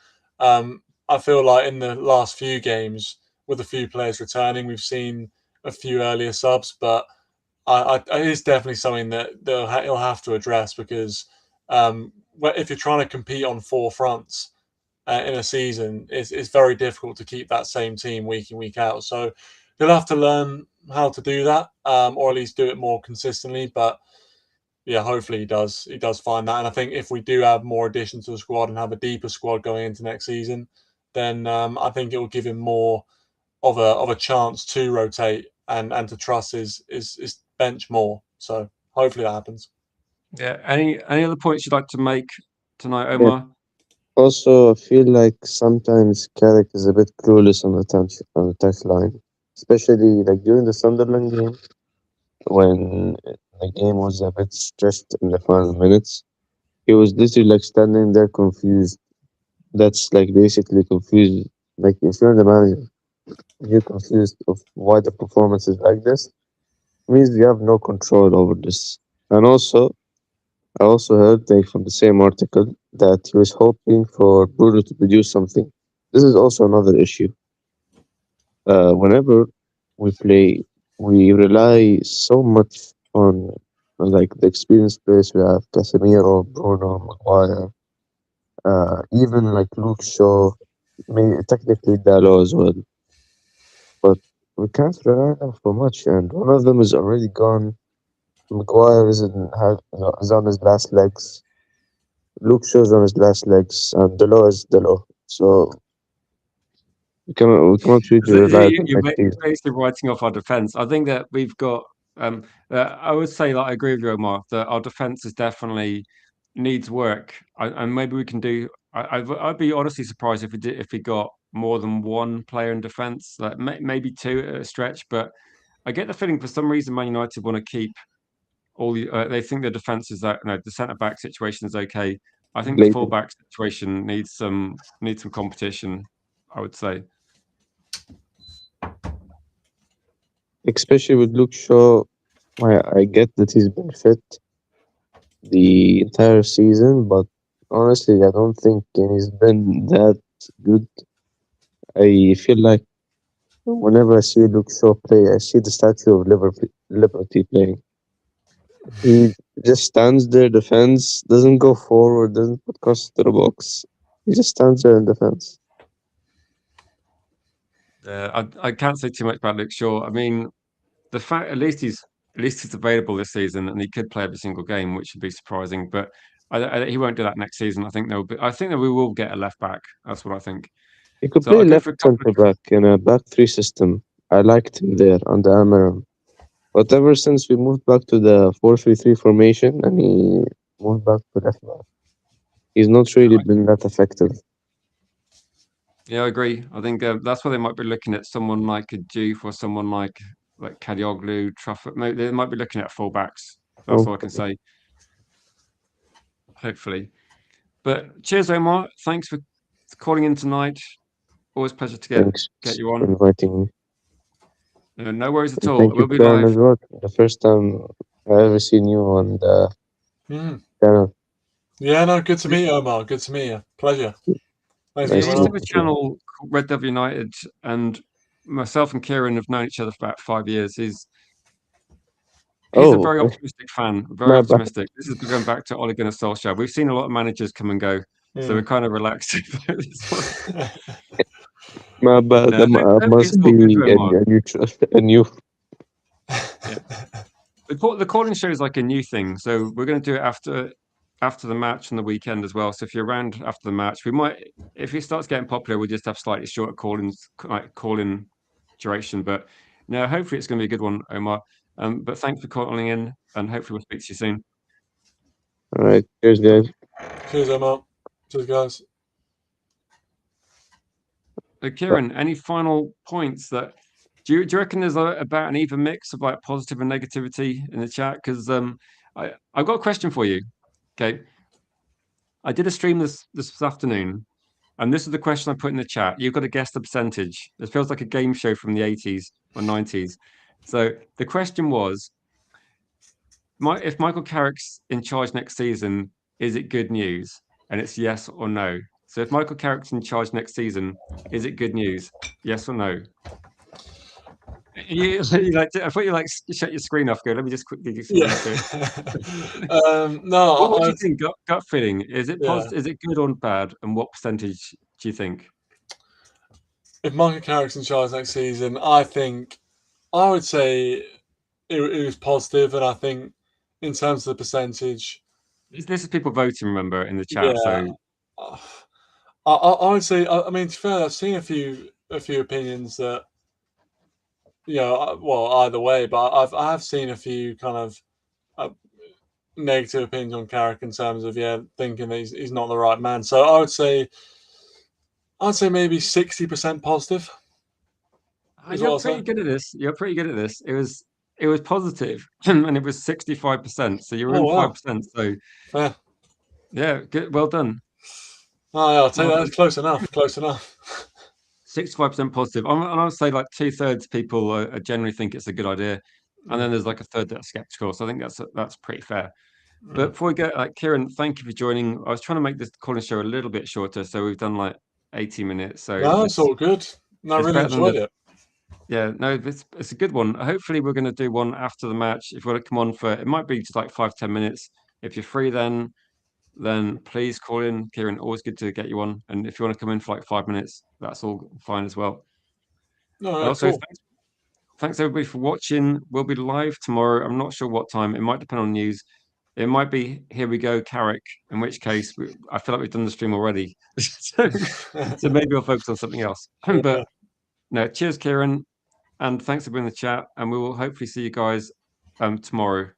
I feel like in the last few games, with a few players returning, we've seen a few earlier subs, but it is definitely something that he'll have to address, because if you're trying to compete on four fronts in a season, it's very difficult to keep that same team week in, week out. So he'll have to learn how to do that, or at least do it more consistently. But yeah, hopefully he does find that. And I think if we do have more additions to the squad and have a deeper squad going into next season, then I think it will give him more of a chance to rotate and to trust his bench more. So hopefully that happens. Yeah. Any other points you'd like to make tonight, Omar? Also, I feel like sometimes Carrick is a bit clueless on the touchline, especially like during the Sunderland game when the game was a bit stressed in the final minutes. He was literally like standing there confused. That's like basically confused. Like if you're the manager, you're confused of why the performance is like this. Means you have no control over this. And also, I also heard like from the same article that he was hoping for Bruno to produce something. This is also another issue. Whenever we play, we rely so much on like the experienced players we have, Casemiro, Bruno, Maguire, even like Luke Shaw, technically Dalot as well. But we can't rely on them for much, and one of them is already gone. Maguire is on his last legs. Luke Shaw's on his last legs, and Delo is Delo. So we cannot really rely on You're like these. basically writing off our defense. I think that we've got. I would say that I agree with you, Omar, that our defense is definitely needs work, and maybe we can do. I'd be honestly surprised if we got more than one player in defense, like maybe two at a stretch. But I get the feeling for some reason Man United want to keep all the. They think the defense is that the centre back situation is okay. I think the Blatant. full back situation needs some competition, I would say. Especially with Luke Shaw, I get that he's been fit the entire season, but honestly, I don't think he's been that good. I feel like whenever I see Luke Shaw play, I see the statue of Liberty playing. He just stands there, defends, doesn't go forward, doesn't put crosses to the box. He just stands there and defends. I can't say too much about Luke Shaw. I mean, the fact at least he's available this season and he could play every single game, which would be surprising. But he won't do that next season. I think that we will get a left back. That's what I think. He could So play I'll go left for a couple centre back in a back three system. I liked him there under Amaram. But ever since we moved back to the 4-3-3 formation and he moved back to left back, he's not really been that effective. Yeah, I agree. I think that's why they might be looking at someone like a Juve or someone like Kadioglu, Trafford. They might be looking at fullbacks. That's all I can say. Hopefully. But cheers, Omar. Thanks for calling in tonight. Always a pleasure to Thanks get you for on. inviting me. No worries at And all. thank you, We'll be Karen, live. as well. The first time I ever seen you on the channel. Yeah, no, good to meet you, Omar. Good to meet you. Pleasure. Thanks Yeah, for he coming used to on. have a channel called Red Devil United, and myself and Kieran have known each other for about 5 years. He's a very optimistic fan, very My bad. optimistic. This is going back to Ole Gunnar Solskjaer. We've seen a lot of managers come and go, so we're kind of relaxed about this one. My bad. No, I must it's all be good, Omar. a new. Yeah. The calling show is like a new thing, so we're going to do it after the match on the weekend as well. So if you're around after the match, we might, if it starts getting popular, we'll just have slightly shorter call-in duration. But no, hopefully it's going to be a good one, Omar. But thanks for calling in, and hopefully we'll speak to you soon. All right. Cheers, guys. Cheers, Omar. Cheers, guys. So, Kieran, any final points that do you reckon there's about an even mix of like positive and negativity in the chat? Because I've got a question for you. Okay, I did a stream this afternoon, and this is the question I put in the chat. You've got to guess the percentage. It feels like a game show from the 80s or 90s. So the question was, if Michael Carrick's in charge next season, is it good news? And it's yes or no. So if Michael Carrick's in charge next season, is it good news? Yes or no? You like? I thought you like shut your screen off. Go. Let me just quickly do something. No. What do you think? Gut feeling. Is it Yeah. positive? Is it good or bad? And what percentage do you think? If Michael Carrick's in charge next season, I would say it was positive, and I think in terms of the percentage, This is people voting. Remember in the chat. yeah, So I would say. I mean, to be fair, I've seen a few opinions that, well, either way, but I have seen a few kind of negative opinions on Carrick in terms of thinking that he's not the right man. So I'd say maybe 60% positive. you're pretty good at this. You're pretty good at this. It was positive, and it was 65%. So you're in 5%. So fair. Yeah, good. Well done. Oh, yeah, I'll tell you that's close enough. Close enough. 65% positive. And I would say like 2/3 people generally think it's a good idea, and then there's like a third that's skeptical. So I think that's pretty fair. But before we go, Kieran, thank you for joining. I was trying to make this calling show a little bit shorter, so we've done like 80 minutes. So no, it's all good. No, I really enjoyed it. Yeah, no, it's a good one. Hopefully, we're going to do one after the match. If you want to come on for, it might be just like 5-10 minutes. If you're free, then please call in, Kieran. Always good to get you on. And if you want to come in for like 5 minutes, that's all fine as well. No, also, cool. thanks everybody for watching. We'll be live tomorrow. I'm not sure what time. It might depend on news. It might be Here We Go, Carrick, in which case I feel like we've done the stream already. so maybe we'll focus on something else. But no, cheers, Kieran. And thanks for being in the chat. And we will hopefully see you guys tomorrow.